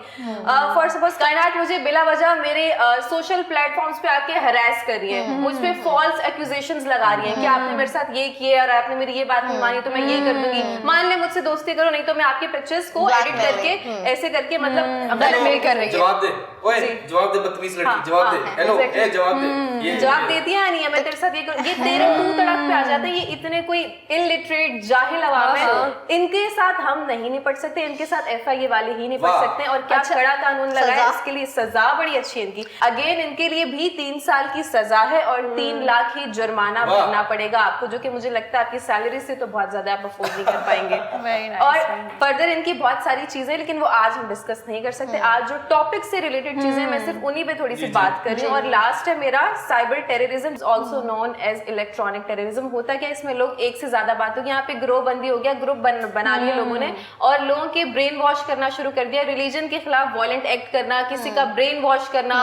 For suppose कायनात मुझे बिला वजह मेरे सोशल प्लेटफॉर्म्स पे आके हरास कर रही है, मुझ पे फॉल्स एक्यूजेशंस लगा रही है कि आपने मेरे साथ ये किया और आपने मेरी ये बात नहीं मानी तो मैं ये कर दूंगी, मान ले मुझसे दोस्ती करो नहीं तो मैं आपके पिक्चर्स को एडिट करके ऐसे करके मतलब ब्लैकमेल कर रही हूँ। जवाब दे, ओए जवाब दे बदतमीज लड़की, जवाब दे, हेलो ए जवाब दे, ये जवाब देती है नहीं है, मैं तेरे साथ ये करूं, ये तेरे तू तड़क पे आ जाते हैं। ये इतने कोई इलिटरेट जाहिल अवाम है, इनके साथ हम नहीं निपट सकते, इनके साथ FIA वाले ही निपट सकते हैं। और क्या कड़ा कानून लगा है इसके लिए, सजा बड़ी अच्छी है इनकी। अगेन इनके लिए भी 3 साल की सजा है और 3 लाख ही जुर्माना भरना पड़ेगा आपको, जो कि मुझे लगता है आपकी सैलरी से तो बहुत ज्यादा आप अफोर्ड नहीं कर पाएंगे। और फर्दर इनकी बहुत सारी चीजें, लेकिन वो आज हम डिस्कस नहीं कर सकते। आज जो टॉपिक से रिलेटेड चीजें मैं सिर्फ उन्हीं पे थोड़ी सी बात कर रही हूँ। और लास्ट है मेरा cyber terrorism, also known as electronic terrorism. होता क्या इसमें, लोग एक से ज्यादा बात होगी, यहाँ पे ग्रोह बंदी हो गया, ग्रुप बना लिए लोगों ने और लोगों के ब्रेन वॉश करना शुरू कर दिया, रिलीजन के खिलाफ वायलेंट एक्ट करना, किसी का ब्रेन वॉश करना,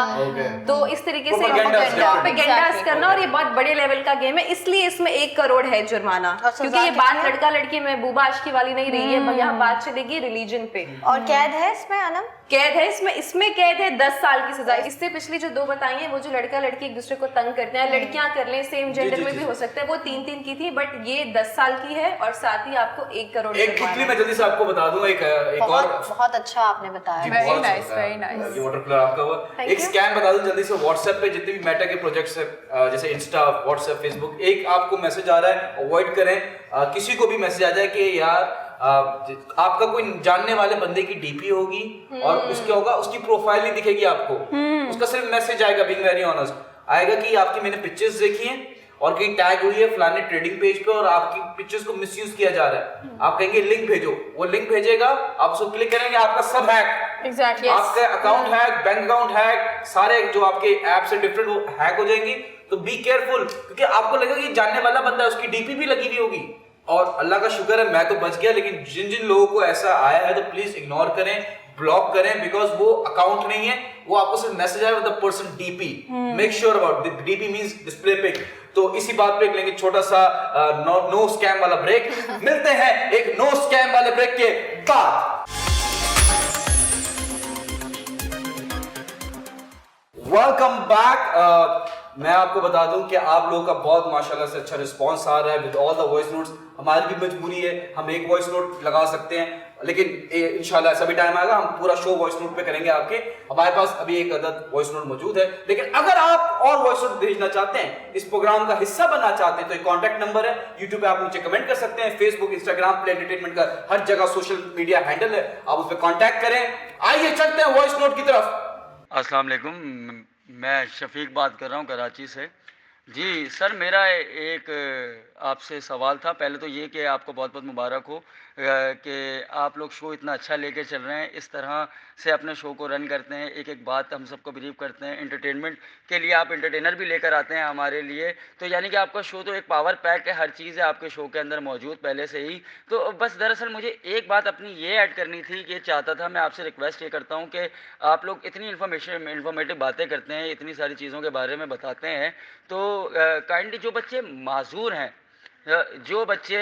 तो इस तरीके से प्रोपेगेंडास करना। और ये बहुत बड़े लेवल का गेम है, इसलिए इसमें 1 करोड़ है जुर्माना, क्योंकि ये बात लड़का लड़की में बूबा आशिकी वाली नहीं रही है, यहाँ बात चलेगी रिलीजन पे। और कैद है इसमें अनम? कैद है इसमें कैद है 10 साल की सजा। इससे पिछली जो 2 बताई हैं वो जो लड़का लड़की एक दूसरे को तंग करते हैं, लड़कियां कर लें, सेम जेंडर में भी हो सकता है, वो 3 की थी, बट ये 10 साल की है और साथ ही आपको 1 करोड़। एक क्विकली मैं जल्दी से आपको बता दूं, एक और बहुत अच्छा आपने बताया। Very nice, very nice. ये वाटर कलर आपका हुआ। Thank एक you. स्कैम बता दूं जल्दी से, व्हाट्सएप पे जितने भी मेटा के प्रोजेक्ट्स है, जैसे इंस्टा, व्हाट्सएप, फेसबुक, एक आपको मैसेज आ रहा है, अवॉइड करें। किसी को भी मैसेज आ जाए कि यार आपका कोई जानने वाले बंदे की डीपी होगी और उसके होगा, उसकी प्रोफाइल नहीं दिखेगी आपको, उसका सिर्फ मैसेज आएगा, बीइंग वेरी ऑनेस्ट आएगा कि आपकी मैंने पिक्चर्स देखी हैं और कहीं टैग हुई है फलाने ट्रेडिंग पेज पे और आपकी पिक्चर्स को मिसयूज किया जा रहा है। आप कहेंगे लिंक भेजो, वो लिंक भेजेगा, आप उसको क्लिक करेंगे, आपका सब हैक, एग्जैक्टली, आपका account hack, bank account hack, सारे जो आपके ऐप से डिफरेंट वो हैक हो जाएंगी। तो बी केयरफुल, क्योंकि आपको लगेगा कि जानने वाला बंदा है, उसकी डीपी भी लगी हुई होगी। और अल्लाह का शुक्र है मैं तो बच गया, लेकिन जिन जिन लोगों को ऐसा आया है तो प्लीज इग्नोर करें, ब्लॉक करें, बिकॉज वो अकाउंट नहीं है, वो आपको सिर्फ मैसेज आया with the person DP. Make sure about the DP means display pic. तो इसी बात पे लेंगे छोटा सा नो स्कैम वाला ब्रेक। मिलते हैं एक नो स्कैम वाले ब्रेक के बाद। Welcome back. मैं आपको बता दूं कि आप लोगों का बहुत माशाल्लाह से अच्छा रिस्पांस आ रहा है with all the voice notes. हमारी भी मजबूरी है, हम एक वॉइस नोट लगा सकते हैं, लेकिन इंशाल्लाह ऐसा भी टाइम आएगा हम पूरा शो वॉइस नोट पे करेंगे आपके। हमारे पास अभी एक अदद वॉइस नोट मौजूद है, लेकिन अगर आप और वॉइस नोट भेजना चाहते हैं, इस प्रोग्राम का हिस्सा बनना चाहते हैं, तो एक कॉन्टैक्ट नंबर है, यूट्यूब पे आप नीचे कमेंट कर सकते हैं, फेसबुक, इंस्टाग्राम, प्ले एंटरटेनमेंट का हर जगह सोशल मीडिया हैंडल है, आप उस पर कॉन्टैक्ट करें। आइए चलते हैं वॉइस नोट की तरफ। अस्सलाम वालेकुम, मैं शफीक बात कर रहा हूँ कराची से। जी सर, मेरा एक आपसे सवाल था। पहले तो ये कि आपको बहुत बहुत मुबारक हो कि आप लोग शो इतना अच्छा लेके चल रहे हैं, इस तरह से अपने शो को रन करते हैं, एक एक बात हम सबको बिलीव करते हैं, एंटरटेनमेंट के लिए आप एंटरटेनर भी लेकर आते हैं हमारे लिए। तो यानी कि आपका शो तो एक पावर पैक है, हर चीज़ है आपके शो के अंदर मौजूद पहले से ही। तो बस दरअसल मुझे एक बात अपनी ये ऐड करनी थी कि चाहता था, मैं आपसे रिक्वेस्ट ये करता हूँ कि आप लोग इतनी इन्फॉर्मेटिव बातें करते हैं, इतनी सारी चीज़ों के बारे में बताते हैं, तो काइंडली जो बच्चे माजूर हैं, जो बच्चे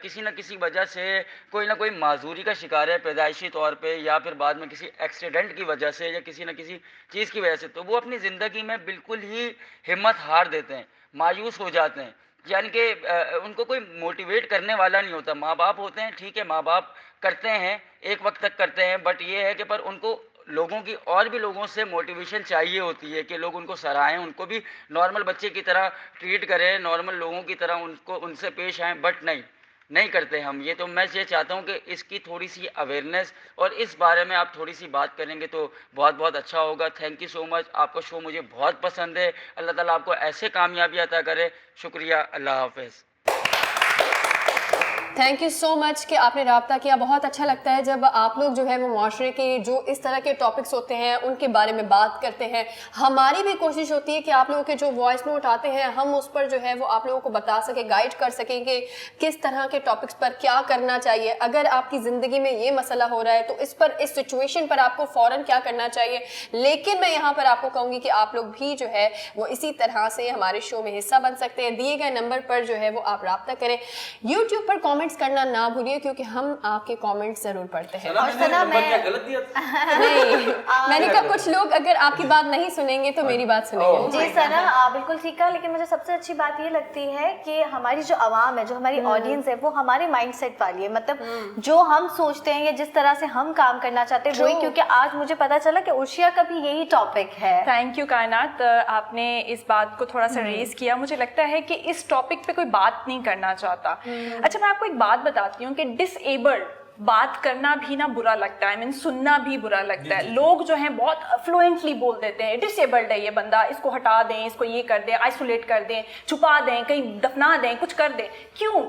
किसी न किसी वजह से कोई ना कोई माजूरी का शिकार है, पैदाइशी तौर पे या फिर बाद में किसी एक्सीडेंट की वजह से या किसी न किसी चीज़ की वजह से, तो वो अपनी ज़िंदगी में बिल्कुल ही हिम्मत हार देते हैं, मायूस हो जाते हैं। यानी कि उनको कोई मोटिवेट करने वाला नहीं होता। माँ बाप होते हैं, ठीक है, माँ बाप करते हैं, एक वक्त तक करते हैं, बट ये है कि पर उनको लोगों की और भी लोगों से मोटिवेशन चाहिए होती है कि लोग उनको सराहें, उनको भी नॉर्मल बच्चे की तरह ट्रीट करें, नॉर्मल लोगों की तरह उनको उनसे पेश आएँ, बट नहीं करते हम ये। तो मैं ये चाहता हूँ कि इसकी थोड़ी सी अवेयरनेस और इस बारे में आप थोड़ी सी बात करेंगे तो बहुत बहुत अच्छा होगा। थैंक यू सो मच, आपका शो मुझे बहुत पसंद है। अल्लाह ताला आपको ऐसे कामयाबी अता करे। शुक्रिया, अल्लाह हाफ़िज़। थैंक यू सो मच कि आपने रब्ता किया। बहुत अच्छा लगता है जब आप लोग जो है वो माशरे के जो इस तरह के टॉपिक्स होते हैं उनके बारे में बात करते हैं। हमारी भी कोशिश होती है कि आप लोगों के जो वॉइस नोट आते हैं हम उस पर जो है वो आप लोगों को बता सकें, गाइड कर सकें कि किस तरह के टॉपिक्स पर क्या करना चाहिए। अगर आपकी ज़िंदगी में ये मसला हो रहा है तो इस पर, इस सिचुएशन पर आपको फ़ौरन क्या करना चाहिए। लेकिन मैं यहाँ पर आपको कहूँगी कि आप लोग भी जो है वो इसी तरह से हमारे शो में हिस्सा बन सकते हैं। दिए गए नंबर पर जो है वो आप रब्ता करें। यूट्यूब पर कॉमेंट्स करना ना भूलिए क्योंकि हम आपके कमेंट्स जरूर पढ़ते हैं। और सना मैं गलत दिया था? नहीं, मैंने कहा कुछ लोग अगर आपकी बात नहीं सुनेंगे तो मेरी बात सुनेंगे। जी सना बिल्कुल ठीक है, लेकिन मुझे सबसे अच्छी बात ये लगती है कि हमारी जो आवाम है, जो हमारी ऑडियंस है, वो हमारे माइंडसेट वाली है। मतलब जो हम सोचते हैं या जिस तरह से हम काम करना चाहते हैं वही, क्योंकि आज मुझे पता चला कि उर्शिया का भी यही टॉपिक है। थैंक यू कायनात, आपने इस बात को थोड़ा सा रेज किया। मुझे लगता है कि इस टॉपिक पे कोई बात नहीं करना चाहता। अच्छा, मैं आपको एक बात बताती हूँ कि डिसेबल्ड बात करना भी ना बुरा लगता है, I mean, सुनना भी बुरा लगता है। लोग जो हैं बहुत फ्लुएंटली बोल देते हैं, डिसेबल्ड है ये बंदा, इसको हटा दें, इसको ये कर दें, आइसोलेट कर दें, छुपा दें, कहीं दफना दें, कुछ कर दें। क्यों?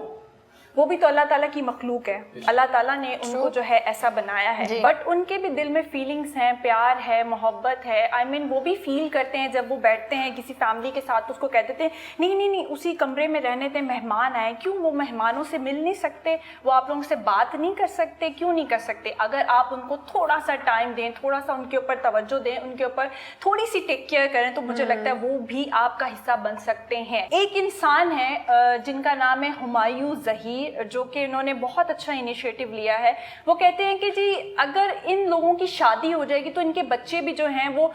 वो भी तो अल्लाह ताला की मखलूक है, अल्लाह ताला ने उनको जो है ऐसा बनाया है, बट उनके भी दिल में फीलिंग्स हैं, प्यार है, मोहब्बत है। I mean, वो भी फील करते हैं जब वो बैठते हैं किसी फैमिली के साथ, उसको कहते थे नहीं उसी कमरे में रहने दें, मेहमान आए। क्यों वो मेहमानों से मिल नहीं सकते? वो आप लोगों से बात नहीं कर सकते? क्यों नहीं कर सकते? अगर आप उनको थोड़ा सा टाइम दें, थोड़ा सा उनके ऊपर तवज्जो दें, उनके ऊपर थोड़ी सी टेक केयर करें, तो मुझे लगता है वो भी आपका हिस्सा बन सकते हैं। एक इंसान है जिनका नाम है हुमायूं ज़हीर, जो कि इन्होंने बहुत अच्छा इनिशिएटिव लिया है। वो कहते हैं कि जी अगर इन लोगों की शादी हो जाएगी तो इनके बच्चे भी जो हैं वो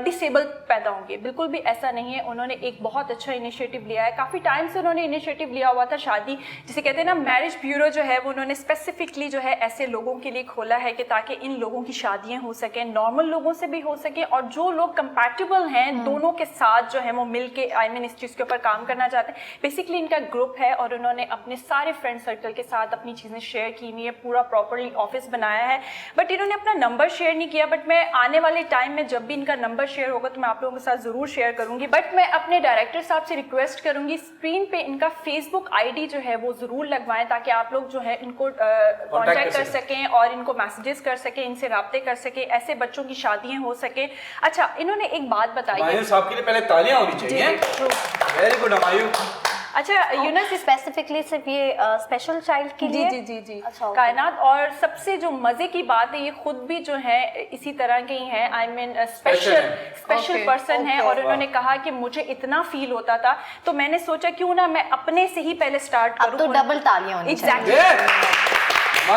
डिसेबल पैदा होंगे। बिल्कुल भी ऐसा नहीं है। उन्होंने एक बहुत अच्छा इनिशिएटिव लिया है। काफ़ी टाइम से उन्होंने इनिशिएटिव लिया हुआ था, शादी जिसे कहते हैं ना मैरिज ब्यूरो जो है, वो उन्होंने स्पेसिफिकली जो है ऐसे लोगों के लिए खोला है कि ताकि इन लोगों की शादियाँ हो सकें, नॉर्मल लोगों से भी हो सके, और जो लोग कंपैटिबल हैं दोनों के साथ जो है वो मिल के I mean, इस चीज़ के ऊपर काम करना चाहते हैं। बेसिकली इनका ग्रुप है और उन्होंने अपने सारे फ्रेंड सर्कल के साथ अपनी चीज़ें शेयर की हुई है, पूरा प्रॉपरली ऑफिस बनाया है। बट इन्होंने अपना नंबर शेयर नहीं किया, बट मैं आने वाले टाइम में जब भी इनका नंबर शेयर होगा तो मैं आप लोगों के साथ ज़रूर शेयर करूंगी। बट मैं अपने डायरेक्टर साहब से रिक्वेस्ट करूंगी स्क्रीन पे इनका फेसबुक आईडी जो है वो ज़रूर लगवाएं, ताकि आप लोग जो है इनको कॉन्टैक्ट कर सकें और इनको मैसेजेस कर सकें, इनसे राब्ते कर सकें, ऐसे बच्चों की शादियाँ हो सके। अच्छा, इन्होंने एक बात बताई है, साहब के लिए पहले तालियां होनी चाहिए। Very good Humayun. अच्छा यूनस, स्पेसिफिकली सिर्फ ये स्पेशल चाइल्ड के लिए? जी अच्छा, कायनात। और सबसे जो मजे की बात है, ये खुद भी जो है इसी तरह के ही हैं, I mean, स्पेशल पर्सन है। और उन्होंने कहा कि मुझे इतना फील होता था तो मैंने सोचा क्यों ना मैं अपने से ही पहले स्टार्ट करूं। अब तो डबल तालियां होनी एग्जैक्टली, आ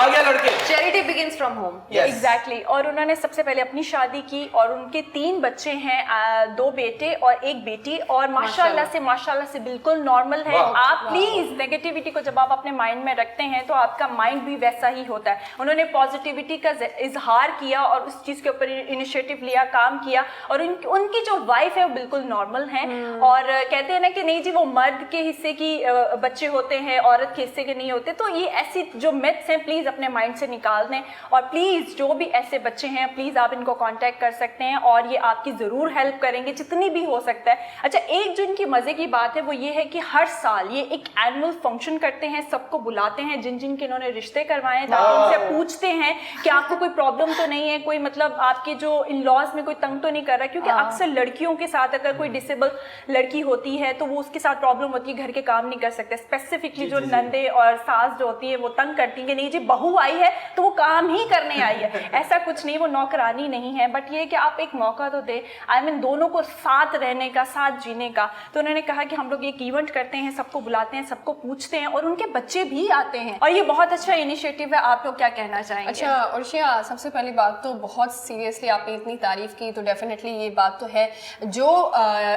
गया लड़के। Charity begins from home. Exactly. और उन्होंने सबसे पहले अपनी शादी की और उनके 3 बच्चे हैं, 2 बेटे और 1 बेटी, और माशाल्लाह से बिल्कुल नॉर्मल है। आप प्लीज नेगेटिविटी को जब आप अपने माइंड में रखते हैं तो आपका माइंड भी वैसा ही होता है। उन्होंने पॉजिटिविटी का इजहार किया और उस चीज के ऊपर इनिशिएटिव लिया, काम किया, और उनकी जो वाइफ है वो बिल्कुल नॉर्मल है। और कहते हैं ना कि नहीं जी वो मर्द के हिस्से की बच्चे होते हैं, औरत के हिस्से के नहीं होते। तो ये ऐसी जो मिथ्स हैं प्लीज अपने माइंड से निकाल दें, और प्लीज जो भी ऐसे बच्चे हैं प्लीज आप इनको कांटेक्ट कर सकते हैं और ये आपकी जरूर हेल्प करेंगे जितनी भी हो सकता है। अच्छा, एक जो इनकी मजे की बात है वो ये है कि हर साल ये एक एनुअल फंक्शन करते हैं, सबको बुलाते हैं जिन के इन्होंने रिश्ते करवाए हैं, ताकि उनसे पूछते हैं कि आपको कोई प्रॉब्लम तो नहीं है, कोई मतलब आपके जो इन लॉज में कोई तंग तो नहीं कर रहा। क्योंकि अक्सर लड़कियों के साथ अगर कोई डिसेबल लड़की होती है तो वो उसके साथ प्रॉब्लम होती है, घर के काम नहीं कर सकते। स्पेसिफिकली जो नंदे और सास जो होती है वो तंग करती है कि नहीं जी बहू आई है तो वो काम ही करने आई है। ऐसा कुछ नहीं, वो नौकरानी नहीं है, बट ये कि आप एक मौका तो दे, आई मीन दोनों को साथ रहने का, साथ जीने का। तो उन्होंने कहा कि हम लोग एक इवेंट करते हैं, सबको बुलाते हैं, सबको पूछते हैं और उनके बच्चे भी आते हैं, और ये बहुत अच्छा इनिशिएटिव है। आप लोग क्या कहना चाहेंगे? अच्छा अर्शिया, सबसे पहली बात तो बहुत सीरियसली आपने इतनी तारीफ की, तो डेफिनेटली ये बात तो है। जो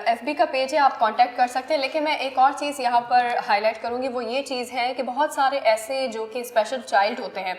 FB का पेज है आप कांटेक्ट कर सकते हैं, लेकिन मैं एक और चीज़ यहाँ पर हाईलाइट करूँगी, वो ये चीज़ है कि बहुत सारे ऐसे जो कि स्पेशल चाइल्ड होते हैं,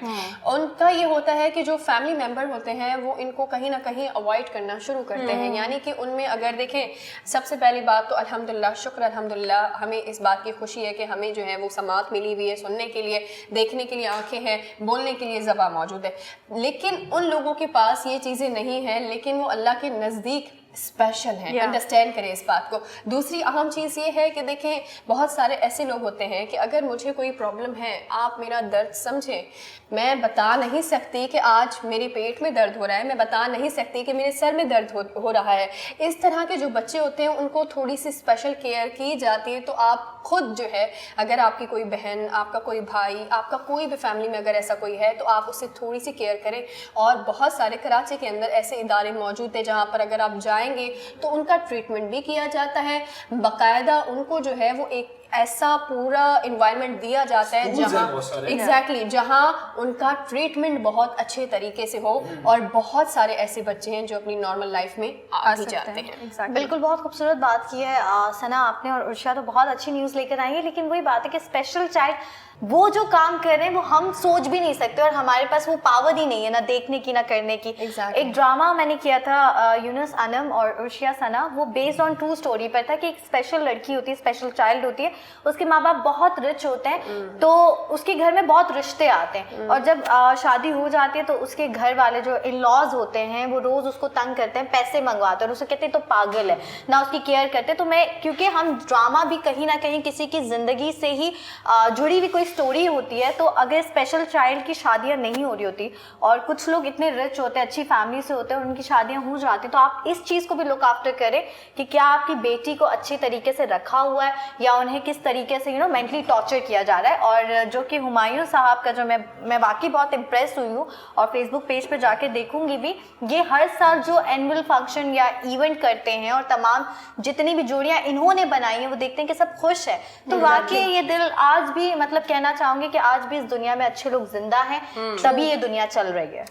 उनका ये होता है कि जो फैमिली मेम्बर होते हैं वो इनको कहीं ना कहीं अवॉइड करना शुरू करते हैं। यानी कि उनमें अगर देखें, सबसे पहली बात तो अल्हम्दुलिल्लाह, शुक्र अल्हम्दुलिल्लाह, हमें इस बात की खुशी है कि हमें जो है वो समात मिली हुई है, सुनने के लिए, देखने के लिए आंखें हैं, बोलने के लिए ज़बान मौजूद है। लेकिन उन लोगों के पास ये चीज़ें नहीं हैं, लेकिन वो अल्लाह के नज़दीक स्पेशल है। अंडरस्टैंड करें इस बात को। दूसरी अहम चीज़ ये है कि देखें, बहुत सारे ऐसे लोग होते हैं कि अगर मुझे कोई प्रॉब्लम है, आप मेरा दर्द समझें, मैं बता नहीं सकती कि आज मेरे पेट में दर्द हो रहा है, मैं बता नहीं सकती कि मेरे सर में दर्द हो रहा है। इस तरह के जो बच्चे होते हैं उनको थोड़ी सी स्पेशल केयर की जाती है। तो आप खुद जो है, अगर आपकी कोई बहन, आपका कोई भाई, आपका कोई भी फैमिली में अगर ऐसा कोई है, तो आप उससे थोड़ी सी केयर करें। और बहुत सारे कराची के अंदर ऐसे इदारे मौजूद हैं जहाँ पर अगर आप जाएंगे तो उनका ट्रीटमेंट भी किया जाता है, बाकायदा उनको जो है वो एक ऐसा पूरा इन्वायरमेंट दिया जाता है जहाँ जहाँ उनका ट्रीटमेंट बहुत अच्छे तरीके से हो। और बहुत सारे ऐसे बच्चे हैं जो अपनी नॉर्मल लाइफ में आ भी जाते हैं। बिल्कुल, बहुत खूबसूरत बात की है सना आपने, और उर्शिया तो बहुत अच्छी न्यूज़ लेकर आई है। लेकिन वही बात है कि स्पेशल चाइल्ड वो जो काम कर रहे हैं वो हम सोच भी नहीं सकते, और हमारे पास वो पावर ही नहीं है ना देखने की ना करने की। एक ड्रामा मैंने किया था यूनुस अनम और उर्शिया सना, वो बेस्ड ऑन ट्रू स्टोरी पर था कि एक स्पेशल लड़की होती है, स्पेशल चाइल्ड होती है, उसके माँ बाप बहुत रिच होते हैं, तो उसके घर में बहुत रिश्ते आते हैं, और जब शादी हो जाती है तो उसके घर वाले जो इन लॉज होते हैं वो रोज उसको तंग करते हैं, पैसे मंगवाते हैं और उसे कहते हैं तो पागल है ना, उसकी केयर करते। तो मैं, क्योंकि हम ड्रामा भी कहीं ना कहीं किसी की जिंदगी से ही जुड़ी हुई कोई स्टोरी होती है, तो अगर स्पेशल चाइल्ड की शादियां नहीं हो रही होती और कुछ लोग इतने रिच होते हैं, अच्छी फैमिली से होते हैं, उनकी शादियां हो जाती, तो आप इस चीज़ को भी लुक आफ्टर करें कि क्या आपकी बेटी को अच्छी तरीके से रखा हुआ है या उन्हें किस तरीके से मेंटली टॉर्चर किया जा रहा है। और जो कि हुमायूं साहब का जो मैं वाकई बहुत इम्प्रेस हुई हूँ, और फेसबुक पेज पर जाके देखूंगी भी, ये हर साल जो एनुअल फंक्शन या इवेंट करते हैं और तमाम जितनी भी जोड़ियाँ इन्होंने बनाई हैं वो देखते हैं कि सब खुश है। तो वाकई ये दिल आज भी, मतलब कहना चाहूंगी कि आज भी इस दुनिया में अच्छे लोग जिंदा हैं, तभी ये दुनिया चल रही है।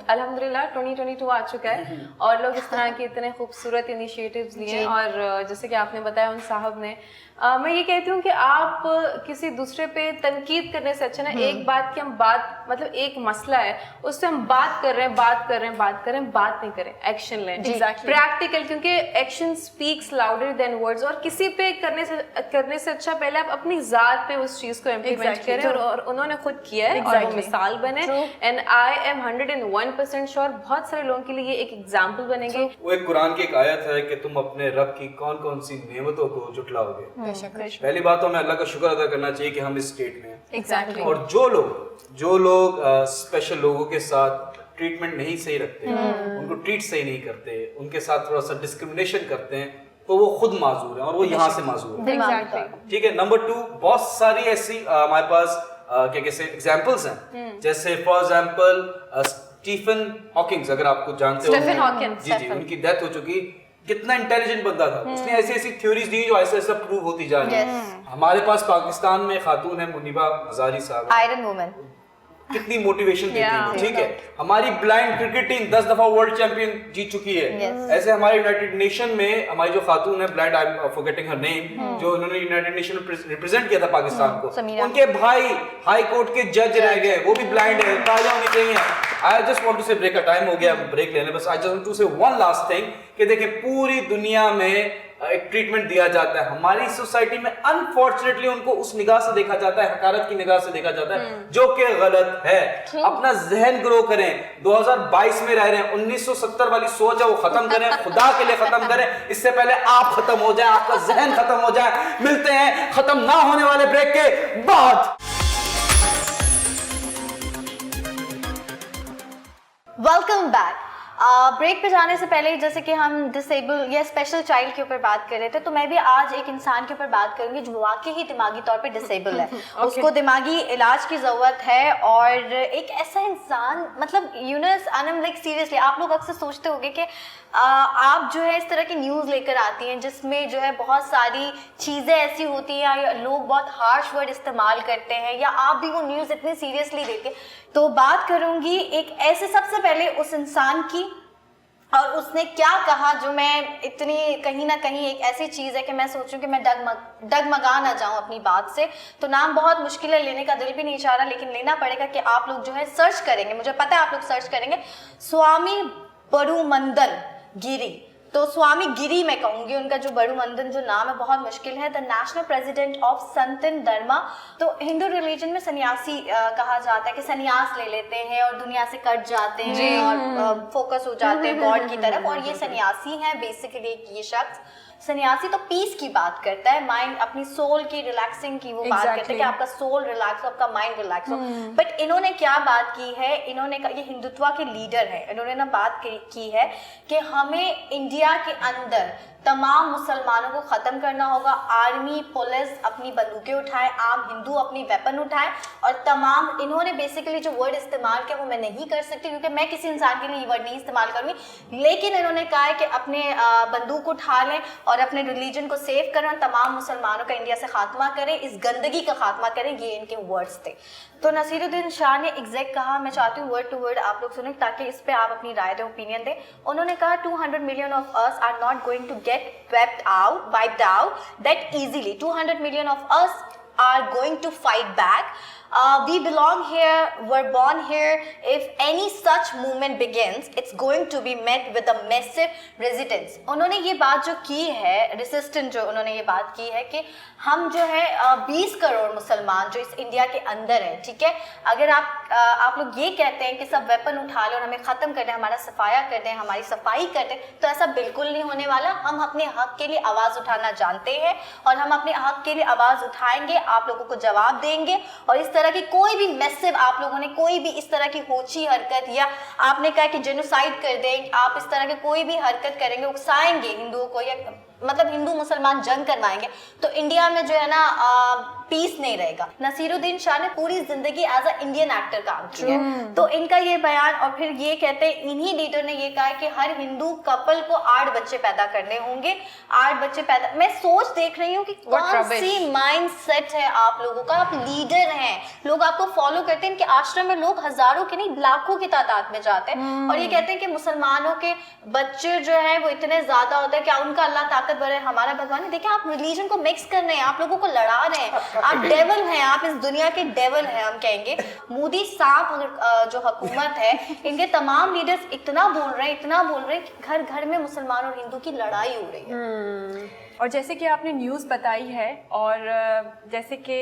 अल्हम्दुलिल्लाह 2022 आ चुका है और लोग इस तरह के इतने खूबसूरत इनिशिएटिव्स लिए। और जैसे कि आपने बताया उन साहब ने, मैं ये कहती हूँ कि आप किसी दूसरे पे तनकीद करने से अच्छा ना, एक बात की हम बात, मतलब एक मसला है उससे हम बात कर रहे हैं, बात नहीं करें, एक्शन लें, प्रैक्टिकल, क्योंकि action speaks louder than words. और किसी पे करने से अच्छा पहले आप अपनी जात पे उस चीज को इम्प्लीमेंट करें, और उन्होंने खुद किया है और वो मिसाल बने। एंड आई एम 101% श्योर बहुत सारे लोगों के लिए ये एक एग्जाम्पल बनेंगे। वो एक कुरान की एक आयत है कि तुम अपने रब की कौन कौन सी नेमतों को जुटलाओगे। पहली बात तो हमें अल्लाह का शुक्र अदा करना चाहिए कि हम इस स्टेट में हैं। और जो लोग स्पेशल लोगों के साथ ट्रीटमेंट नहीं सही रखते, उनको ट्रीट सही नहीं करते, उनके साथ थोड़ा सा डिस्क्रिमिनेशन करते हैं, तो वो खुद माजूर है और वो यहाँ से माजूर है। ठीक है। नंबर 2, बहुत सारी ऐसी हमारे पास क्या कहते हैं एग्जाम्पल्स हैं, जैसे फॉर एग्जाम्पल स्टीफन हॉकिंग्स, अगर आपको जानते हो, जी, उनकी डेथ हो चुकी। कितना इंटेलिजेंट बंदा था, उसने ऐसी ऐसी थ्योरीज दी जो ऐसा ऐसा प्रूव होती जा रही है। हमारे पास पाकिस्तान में खातून है मुनीबा मजारी साहब, आयरन वुमन, कितनी मोटिवेशन देती है। ठीक है। हमारी ब्लाइंड क्रिकेट टीम 10 दफा वर्ल्ड चैंपियन जीत चुकी है। ऐसे हमारे यूनाइटेड नेशन में हमारी जो खातून है, blind, I am forgetting her name, जो उन्होंने यूनाइटेड नेशन में रिप्रेजेंट किया था पाकिस्तान को, उनके भाई हाई कोर्ट के जज रह गए, वो भी ब्लाइंड है, ताजा होनी चाहिए। आई जस्ट वांट टू से ब्रेक का टाइम हो गया, ब्रेक लेने, बस आई जस्ट वांट टू से वन लास्ट थिंग कि देखिए पूरी दुनिया में एक ट्रीटमेंट दिया जाता है, हमारी सोसाइटी में अनफॉर्चुनेटली उनको उस निगाह से देखा जाता है, हकारत की निगाह से देखा जाता है, जो कि गलत है। अपना जहन ग्रो करें, 2022 में रह रहे हैं, 1970 वाली सोच है वो खत्म करें, खुदा के लिए खत्म करें, इससे पहले आप खत्म हो जाए, आपका जहन खत्म हो जाए। मिलते हैं खत्म ना होने वाले ब्रेक के बाद। Welcome back. ब्रेक पे जाने से पहले जैसे कि हम डिसेबल या स्पेशल चाइल्ड के ऊपर बात कर रहे थे, तो मैं भी आज एक इंसान के ऊपर बात करूंगी जो वाकई ही दिमागी तौर पे डिसेबल है। उसको दिमागी इलाज की ज़रूरत है, और एक ऐसा इंसान मतलब यूनस आनम लाइक सीरियसली आप लोग अक्सर सोचते होंगे कि आप जो है इस तरह की न्यूज़ लेकर आती हैं जिसमें जो है बहुत सारी चीज़ें ऐसी होती हैं या लोग बहुत हार्श वर्ड इस्तेमाल करते हैं, या आप भी वो न्यूज़ इतनी सीरियसली लेते। तो बात करूंगी एक ऐसे सबसे पहले उस इंसान की, और उसने क्या कहा जो मैं इतनी कहीं ना कहीं एक ऐसी चीज़ है कि मैं सोचूं कि मैं डगमगा ना जाऊं अपनी बात से। तो नाम बहुत मुश्किल है, लेने का दिल भी नहीं चाह रहा, लेकिन लेना पड़ेगा कि आप लोग जो है सर्च करेंगे, मुझे पता है आप लोग सर्च करेंगे, स्वामी बरुमंदन गिरी। तो स्वामी गिरी मैं कहूँगी, उनका जो बरुमंदन जो नाम है बहुत मुश्किल है। द नेशनल प्रेसिडेंट ऑफ सनातन धर्म, तो हिंदू रिलीजन में सन्यासी कहा जाता है कि सन्यास ले लेते हैं और दुनिया से कट जाते हैं और फोकस हो जाते हैं गॉड की तरफ, और ये सन्यासी हैं बेसिकली। ये शख्स सन्यासी तो पीस की बात करता है, माइंड अपनी सोल की रिलैक्सिंग की वो बात करता है कि आपका सोल रिलैक्स हो, आपका माइंड रिलैक्स हो। बट इन्होंने क्या बात की है, इन्होंने ये हिंदुत्व के लीडर है, इन्होंने ना बात की है कि हमें इंडिया के अंदर तमाम मुसलमानों को ख़त्म करना होगा। आर्मी पुलिस अपनी बंदूकें उठाएं, आम हिंदू अपनी वेपन उठाएं, और तमाम इन्होंने बेसिकली जो वर्ड इस्तेमाल किया वो मैं नहीं कर सकती क्योंकि मैं किसी इंसान के लिए ये वर्ड नहीं इस्तेमाल करूँगी, लेकिन इन्होंने कहा है कि अपने बंदूक उठा लें और अपने रिलीजन को सेव करें, तमाम मुसलमानों का इंडिया से खात्मा करें, इस गंदगी का खात्मा करें, ये इनके वर्ड्स थे। तो नसीरुद्दीन शाह ने एग्जैक्ट कहा, मैं चाहती हूँ वर्ड टू वर्ड आप लोग सुने ताकि इस पे आप अपनी राय दें, ओपिनियन दें। उन्होंने कहा 200 million of us are not going to get wiped out that easily. 200 million of us are going to fight back. We belong here, we're born here. If any such movement begins, it's going to be met with a massive resistance. उन्होंने ये बात जो की है, resistant जो उन्होंने ये बात की है कि हम जो है 20 करोड़ मुसलमान जो इस इंडिया के अंदर है, ठीक है, अगर आप लोग ये कहते हैं कि सब वेपन उठा लें और हमें ख़त्म कर दें, हमारा सफाया कर दें, हमारी सफाई कर दें, तो ऐसा बिल्कुल नहीं होने वाला। हम अपने हक के लिए आवाज़ उठाना जानते हैं और हम अपने हक के लिए आवाज़ उठाएंगे, आप लोगों को जवाब देंगे। और इस तरह की कोई भी मैसिव आप लोगों ने कोई भी इस तरह की होची हरकत, या आपने कहा कि जेनोसाइड कर दें, आप इस तरह के कोई भी हरकत करेंगे, उकसाएंगे हिंदुओं को, या मतलब हिंदू मुसलमान जंग करवाएंगे, तो इंडिया में जो है ना पीस नहीं रहेगा। नसीरुद्दीन शाह ने पूरी जिंदगी एज अ इंडियन एक्टर काम किया है, तो इनका ये बयान, और फिर ये कहते हैं इन्हीं लीडर ने ये कहा कि हर हिंदू कपल को 8 बच्चे पैदा करने होंगे। 8 बच्चे पैदा, मैं सोच देख रही हूँ कि कौन सी माइंड सेट है आप लोगों का। आप लीडर हैं, लोग आपको फॉलो करते हैं, इनके आश्रम में लोग हजारों के नहीं लाखों की तादाद में जाते हैं, और ये कहते हैं कि मुसलमानों के बच्चे जो है वो इतने ज्यादा होते हैं, क्या उनका अल्लाह ताकतवर है, हमारा भगवान है। देखिए आप रिलीजन को मिक्स कर रहे हैं, आप लोगों को लड़ा रहे हैं, आप डेविल हैं, आप इस दुनिया के डेविल हैं हम कहेंगे। मोदी सांप जो हुकूमत है, इनके तमाम लीडर्स इतना बोल रहे हैं कि घर घर में मुसलमान और हिंदू की लड़ाई हो रही है। और जैसे कि आपने न्यूज़ बताई है, और जैसे कि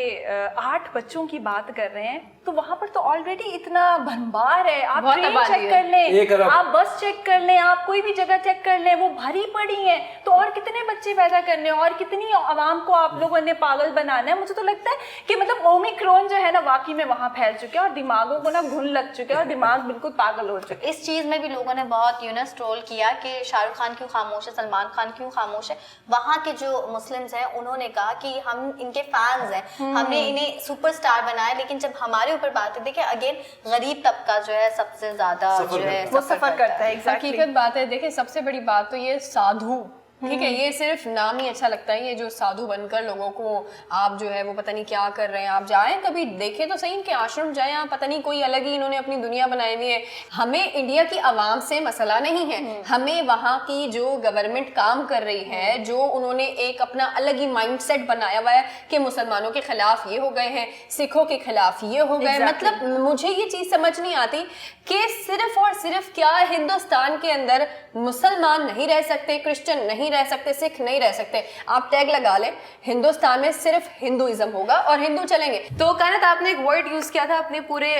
8 बच्चों की बात कर रहे हैं, तो वहाँ पर तो ऑलरेडी इतना भरमार है। आप ट्रेन चेक कर लें, आप बस चेक कर लें, आप कोई भी जगह चेक कर लें, वो भरी पड़ी है। तो और कितने बच्चे पैदा करने, और कितनी आवाम को आप लोगों ने पागल बनाना है। मुझे तो लगता है कि मतलब ओमिक्रॉन जो है ना वाकई में वहाँ फैल चुके हैं, और दिमागों को ना घुन लग चुके हैं, और दिमाग बिल्कुल पागल हो चुके हैं। इस चीज़ में भी लोगों ने बहुत ट्रोल किया कि शाहरुख खान क्यों खामोश है, सलमान खान क्यों खामोश है। वहाँ के जो मुस्लिम्स हैं उन्होंने कहा कि हम इनके फैंस हैं, हमने इन्हें सुपरस्टार बनाया, लेकिन जब हमारे ऊपर बात है, देखिए अगेन गरीब तबका जो है सबसे ज्यादा जो है वो सफर करता है। हकीकत बात है। देखिए सबसे बड़ी बात तो ये साधु, ठीक है, ये सिर्फ नाम ही अच्छा लगता है। ये जो साधु बनकर लोगों को आप जो है वो पता नहीं क्या कर रहे हैं। आप जाएं कभी देखें तो सही इनके आश्रम जाएं, आप पता नहीं कोई अलग ही इन्होंने अपनी दुनिया बनाई हुई है। हमें इंडिया की आवाम से मसला नहीं है, हमें वहाँ की जो गवर्नमेंट काम कर रही है, जो उन्होंने एक अपना अलग ही माइंडसेट बनाया हुआ है कि मुसलमानों के खिलाफ ये हो गए हैं, सिखों के खिलाफ ये हो गए। मतलब मुझे ये चीज़ समझ नहीं आती कि सिर्फ और सिर्फ क्या हिंदुस्तान के अंदर मुसलमान नहीं रह सकते, क्रिश्चियन नहीं नहीं रह सकते, सिख नहीं रह सकते, आप टैग लगा लें, हिंदुस्तान में सिर्फ हिंदुइज्म होगा और हिंदू चलेंगे। तो कायनात, आपने एक वर्ड यूज किया था अपने पूरे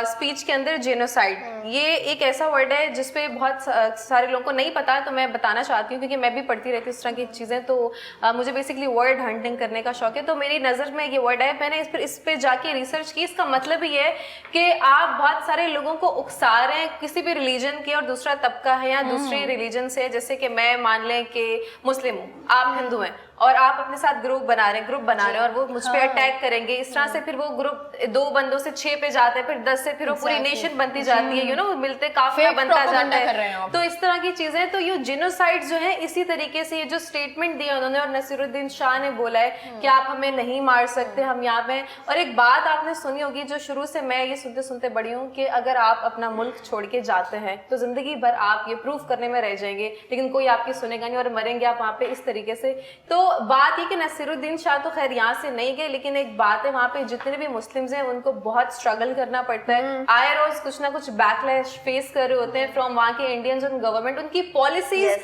स्पीच के अंदर, जेनोसाइड। ये एक ऐसा वर्ड है जिसपे बहुत सारे लोगों को नहीं पता, तो मैं बताना चाहती हूँ क्योंकि मैं भी पढ़ती रहती हूँ इस तरह की चीज़ें, तो मुझे बेसिकली वर्ड हंटिंग करने का शौक है। तो मेरी नज़र में ये वर्ड है, मैंने इस पे जाके रिसर्च की। इसका मतलब ये है कि आप बहुत सारे लोगों को उकसा रहे हैं किसी भी रिलीजन के, और दूसरा तबका है या दूसरे रिलीजन से, जैसे कि मैं मान लें कि मुस्लिम हूँ, आप हिंदू हैं, और आप अपने साथ ग्रुप बना रहे हैं और वो मुझ पे अटैक करेंगे। इस तरह से फिर वो ग्रुप 2 बंदों से 6 पे जाते हैं, फिर 10 से फिर वो पूरी नेशन बनती जाती है, मिलते काफिला बनता जाता है। तो इस तरह की चीजें, तो ये जेनोसाइड जो है, इसी तरीके से ये जो स्टेटमेंट दिया उन्होंने, और नसीरुद्दीन शाह ने बोला है कि आप हमें नहीं मार सकते, हम यहाँ पे। और एक बात आपने सुनी होगी जो शुरू से मैं ये सुनते सुनते बड़ी हूँ, कि अगर आप अपना मुल्क छोड़ के जाते हैं तो जिंदगी भर आप ये प्रूफ करने में रह जाएंगे, लेकिन कोई आपकी सुनेगा नहीं और मरेंगे आप वहाँ पे इस तरीके से। तो बात ये कि नसीरुद्दीन शाह तो खैर यहाँ से नहीं गए, लेकिन एक बात है, वहाँ पे जितने भी मुस्लिम्स हैं उनको बहुत स्ट्रगल करना पड़ता है, आए रोज कुछ ना कुछ बैकलैश फेस कर रहे होते हैं फ्रॉम वहाँ के इंडियंस और गवर्नमेंट। उनकी पॉलिसीज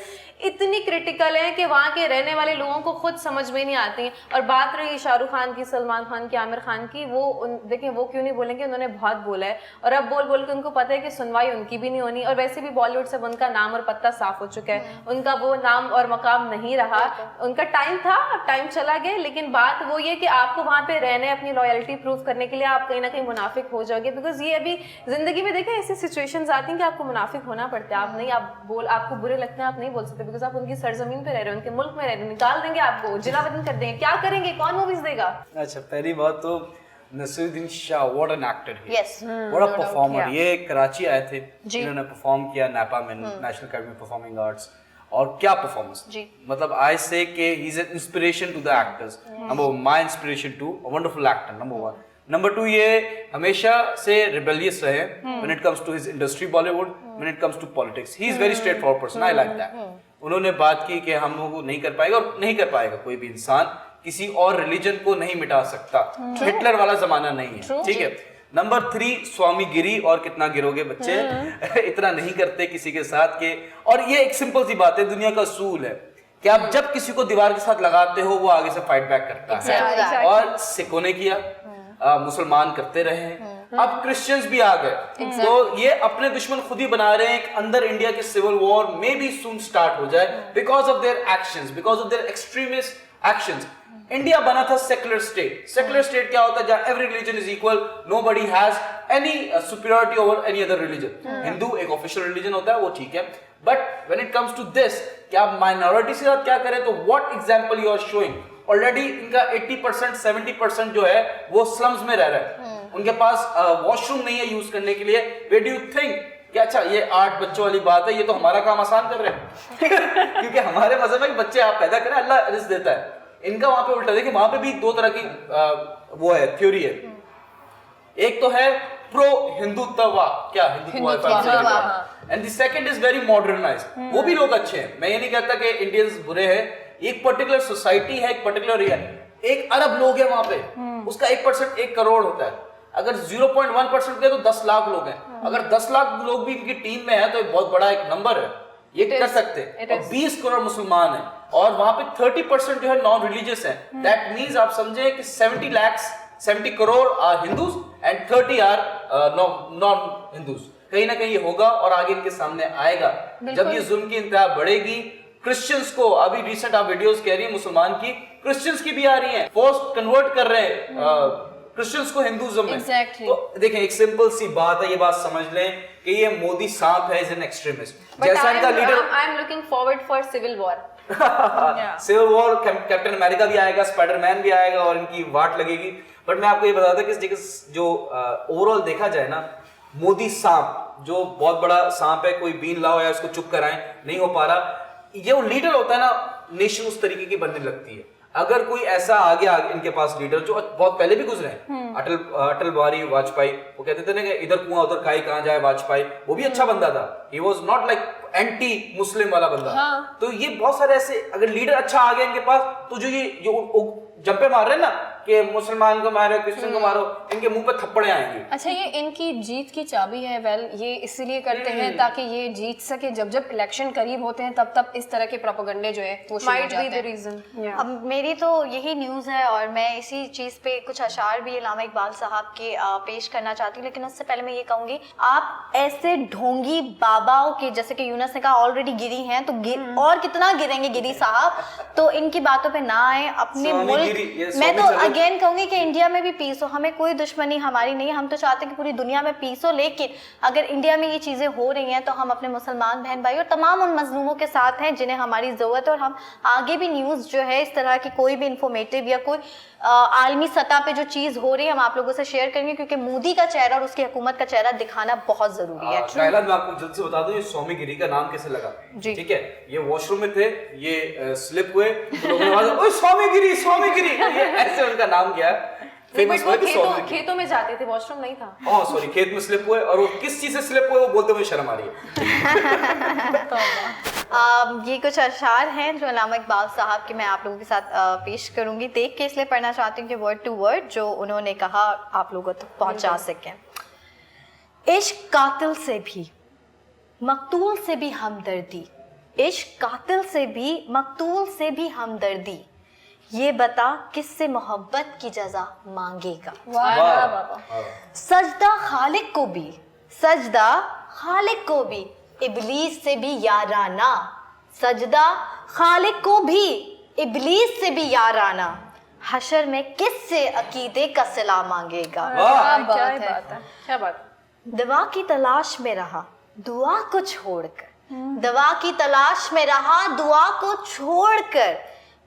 इतनी क्रिटिकल है कि वहाँ के रहने वाले लोगों को खुद समझ में नहीं आती। और बात रही शाहरुख खान की, सलमान खान की, आमिर खान की, वो देखें वो क्यों नहीं बोलेंगे, उन्होंने बहुत बोला है, और अब बोल बोल के उनको पता है कि सुनवाई उनकी भी नहीं होनी। और वैसे भी बॉलीवुड से उनका नाम और पत्ता साफ हो चुका है, उनका वो नाम और मकाम नहीं रहा। उनका टाइम था, अब टाइम चला गया, लेकिन बात वो ये कि आपको वहाँ पे रहने, अपनी लॉयल्टी प्रूव करने के लिए आप कहीं ना कहीं मुनाफिक हो जाओगे, बिकॉज ये अभी जिंदगी में देखें ऐसी सिचुएशंस आती हैं कि आपको मुनाफिक होना पड़ता है। आप नहीं, आपको बुरे लगते हैं, आप नहीं बोल सकते, बिकॉज आप उनकी सरजमीन पे रह रहे हो, उनके मुल्क में रह रहे हो, निकाल देंगे आपको, जिला वतन कर देंगे, क्या करेंगे, कौन मूवीज देगा। अच्छा, पहली बात तो Naseeruddin Shah, what an actor, Yes. What a performer. ये कराची आए थे, इन्होंने परफॉर्म किया नैपा में, national academy of performing arts, और क्या परफॉर्मेंस। मतलब I say that he is an inspiration to the actors. Number 1, my inspiration to a wonderful actor, number 1। Number 2, ये हमेशा से रिबेलियस रहे when it comes to his industry Bollywood, when it comes to politics. He is very straight forward person, I like that. उन्होंने बात की कि हम लोग नहीं कर पाएगा, और नहीं कर पाएगा कोई भी इंसान, किसी और रिलीजन को नहीं मिटा सकता। हिटलर वाला जमाना नहीं है, ठीक है। नंबर 3, स्वामी गिरी, और कितना गिरोगे बच्चे, इतना नहीं करते किसी के साथ के। और ये एक सिंपल सी बात है, दुनिया का असूल है कि आप जब किसी को दीवार के साथ लगाते हो, वो आगे से फाइट बैक करता है। और सिखों ने किया, मुसलमान करते रहे, अब क्रिश्चियंस भी आ गए। तो ये अपने दुश्मन खुद ही बना रहे हैं। एक अंदर इंडिया की सिविल वॉर में भी सून स्टार्ट हो जाए because of their actions, because of their extremist actions. India बना था सेकुलर स्टेट। सेकुलर स्टेट क्या होता है? जहां every religion is equal, nobody has any superiority over any other religion. Hindu एक ऑफिशियल रिलीजन होता है, वो ठीक है, but when it comes to this, क्या माइनॉरिटी के साथ क्या करें, तो what example you are showing. Already इनका 80% 70% जो है वो स्लम्स में रह रहा है, उनके पास वॉशरूम नहीं है यूज करने के लिए। वे डू यू थिंक कि अच्छा ये 8 बच्चों वाली बात है, ये तो हमारा काम आसान कर रहे हैं क्योंकि हमारे मजहब में बच्चे आप पैदा करें, अल्लाह रिज़्क देता है। इनका वहां पे उल्टा, देखिए वहां पे भी 2 तरह की वो है, थ्योरी है। एक तो है प्रो हिंदुत्व, क्या Hindutva, and the second is very modernised. वो भी लोग अच्छे हैं, मैं ये नहीं कहता कि इंडियंस बुरे हैं। एक पर्टिकुलर सोसाइटी है, एक पर्टिकुलर एक अरब लोग है वहां पे, उसका 1% 1 करोड़ होता है। अगर 0.1% के तो 10 लाख लोग हैं। अगर 10 लाख लोग भी इनकी टीम में है तो एक बहुत बड़ा एक नंबर है, ये कर सकते हैं। और 20 करोड़ मुसलमान हैं और वहां पे 30% जो है नॉन रिलीजियस है। दैट मींस आप समझे कि 70 crore are Hindus and 30 are non Hindus. कहीं ना कहीं ये होगा और आगे इनके सामने आएगा जब ये जुल्म की इंतहा बढ़ेगी। क्रिश्चियंस को अभी रिसेंट आप वीडियोस कह रही है मुसलमान की, क्रिश्चियंस की भी आ रही हैं, फोर्स कन्वर्ट कर रहे हैं क्रिश्चियंस को हिंदुइज्म में। Exactly. तो देखें एक सिंपल सी बात है, ये बात समझ लें कि ये मोदी सांप है, इज एन एक्सट्रीमिस्ट। जैसा इनका leader, I am looking forward for civil war. Civil war, Captain America भी आएगा, स्पाइडरमैन भी आएगा और इनकी वाट लगेगी। बट मैं आपको ये बताता कि इस जगह जो ओवरऑल देखा जाए ना, मोदी सांप जो बहुत बड़ा सांप है, कोई बीन लाओ या उसको चुप कराएं, नहीं हो पा रहा। ये वो लीडर होता है ना, नेशन उस तरीके की बनने लगती है। अगर कोई ऐसा आगे इनके पास लीडर जो बहुत पहले भी गुजरे हैं, अटल बिहारी वाजपेयी, वो कहते थे ना कि इधर कुआं उधर खाई कहां जाए वाजपेयी, वो भी अच्छा बंदा था। He was not like anti Muslim वाला बंदा। तो ये बहुत सारे ऐसे अगर लीडर अच्छा आ गया इनके पास, तो जो ये जो जंपे मार रहे हैं ना, कि मुसलमान को मारो, क्रिश्चियन को मारो, इनके मुंह पे थप्पड़े आएंगे। अच्छा, ये इनकी जीत की चाबी है। वेल, ये इसीलिए करते हैं ताकि ये जीत सके। जब जब इलेक्शन करीब होते हैं तब इस तरह के प्रोपेगेंडे जो है वो शुरू हो Might be जाते the हैं। reason. अब मेरी तो यही न्यूज़ है और मैं इसी चीज़ पे कुछ अशार भी अल्लामा इकबाल साहब के पेश करना चाहती हूँ, लेकिन उससे पहले मैं ये कहूँगी, आप ऐसे ढोंगी बाबाओं के, जैसे कि यूनस ने कहा ऑलरेडी गिरी हैं, तो और कितना गिरेंगे गिरी साहब, तो इनकी बातों पे ना आए। अपने मुल्क, मैं तो अगेन कहूँगी कि इंडिया में भी पीस हो, हमें कोई दुश्मनी हमारी नहीं है, हम तो चाहते हैं कि पूरी दुनिया में पीस हो, लेकिन अगर इंडिया में ये चीज़ें हो रही हैं तो हम अपने मुसलमान बहन भाई और तमाम उन मजलूमों के साथ हैं जिन्हें हमारी ज़रूरत है, और हम आगे भी न्यूज़ जो है इस तरह की कोई भी इंफॉर्मेटिव या कोई आलमी सतह पे जो चीज़ हो रही है हम आप लोगों से शेयर करेंगे, क्योंकि मोदी का चेहरा और उसकी हुकूमत का चेहरा दिखाना बहुत ज़रूरी है। शायला, मैं आपको जल्द से बता दूं, ये सौम्यगिरी का नाम कैसे लगा। ठीक है, ये वॉशरूम में थे, ये स्लिप हुए, तो लोगों ने आवाज, ओए सौम्यगिरी, सौम्यगिरी, ये ऐसे उनका नाम गया। फेमस हुआ कि सौम्यगिरी। खेतों में जाते थे, वॉशरूम नहीं था। ओह सॉरी, खेत में स्लिप हुए, और वो किस चीज से स्लिप हुए वो बोलते हुए शर्म आ रही है। ये कुछ अशार हैं जो अल्लामा इकबाल साहब के मैं आप लोगों के साथ पेश करूंगी, देख के इसलिए पढ़ना चाहती हूँ कि वर्ड टू वर्ड जो उन्होंने कहा आप लोगों तक पहुंचा सकें। इश्क कातिल से भी मकतूल से भी हमदर्दी, इश्क कातिल से भी मकतूल से भी हमदर्दी, ये बता किससे मोहब्बत की जजा मांगेगा। सजदा खालिक को भी, सजदा खालिक को भी, इबलीस से भी याराना, सजदा खालिक को भी, इबलीस से भी याराना, हशर में किससे अकीदे का सिला मांगेगा। क्या बात। दवा की तलाश में रहा दुआ को छोड़कर, दवा की तलाश में रहा दुआ को छोड़कर,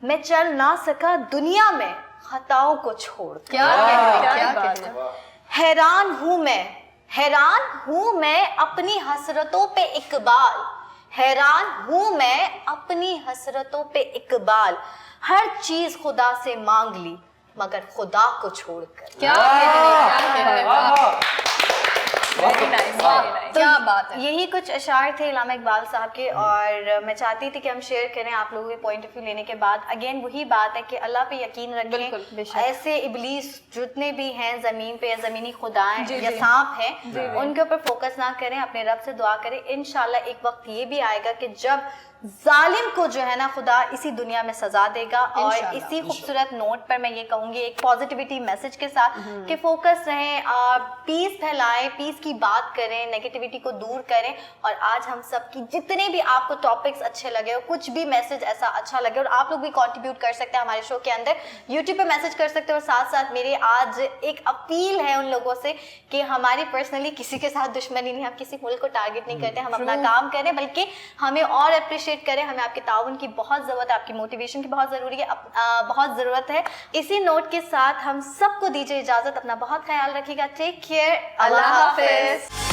मैं चल ना सका दुनिया में खताओं को छोड़कर। क्या हैरान हूँ मैं, हैरान हूँ मैं अपनी हसरतों पे इकबाल, हैरान हूँ मैं अपनी हसरतों पे इकबाल, हर चीज खुदा से मांग ली मगर खुदा को छोड़कर। क्या क्या बात है। यही कुछ अशार थे अल्लामा इकबाल साहब के, और मैं चाहती थी कि हम शेयर करें आप लोगों के पॉइंट ऑफ व्यू लेने के बाद। अगेन वही बात है कि अल्लाह पे यकीन रखें, ऐसे इबलीस जितने भी हैं ज़मीन पे या ज़मीनी खुदाएं या सांप हैं, उनके ऊपर फोकस ना करें, अपने रब से दुआ करें। इंशाल्लाह एक वक्त ये भी आएगा कि जब जालिम को जो है ना खुदा इसी दुनिया में सजा देगा। और इसी खूबसूरत नोट पर मैं ये कहूँगी एक पॉजिटिविटी मैसेज के साथ कि फोकस रहें, पीस फैलाएं, पीस की बात करें, नेगेटिविटी को दूर करें। और आज हम सब की जितने भी आपको टॉपिक्स अच्छे लगे हो, कुछ भी मैसेज ऐसा अच्छा लगे और आप लोग भी कंट्रीब्यूट कर सकते हैं हमारे शो के अंदर, यूट्यूब पे मैसेज कर सकते हैं। और साथ साथ मेरी आज एक अपील है उन लोगों से कि हमारी पर्सनली किसी के साथ दुश्मनी नहीं, हम किसी मुल्क को टारगेट नहीं करते, हम अपना काम करें, बल्कि हमें और अप्रिशिएट करें। हमें आपके ताउन की बहुत ज़रूरत है, आपकी मोटिवेशन की बहुत ज़रूरी है, बहुत ज़रूरत है। इसी नोट के साथ हम सबको दीजिए इजाज़त, अपना बहुत ख्याल रखिएगा। टेक केयर, अल्लाह हाफिज़।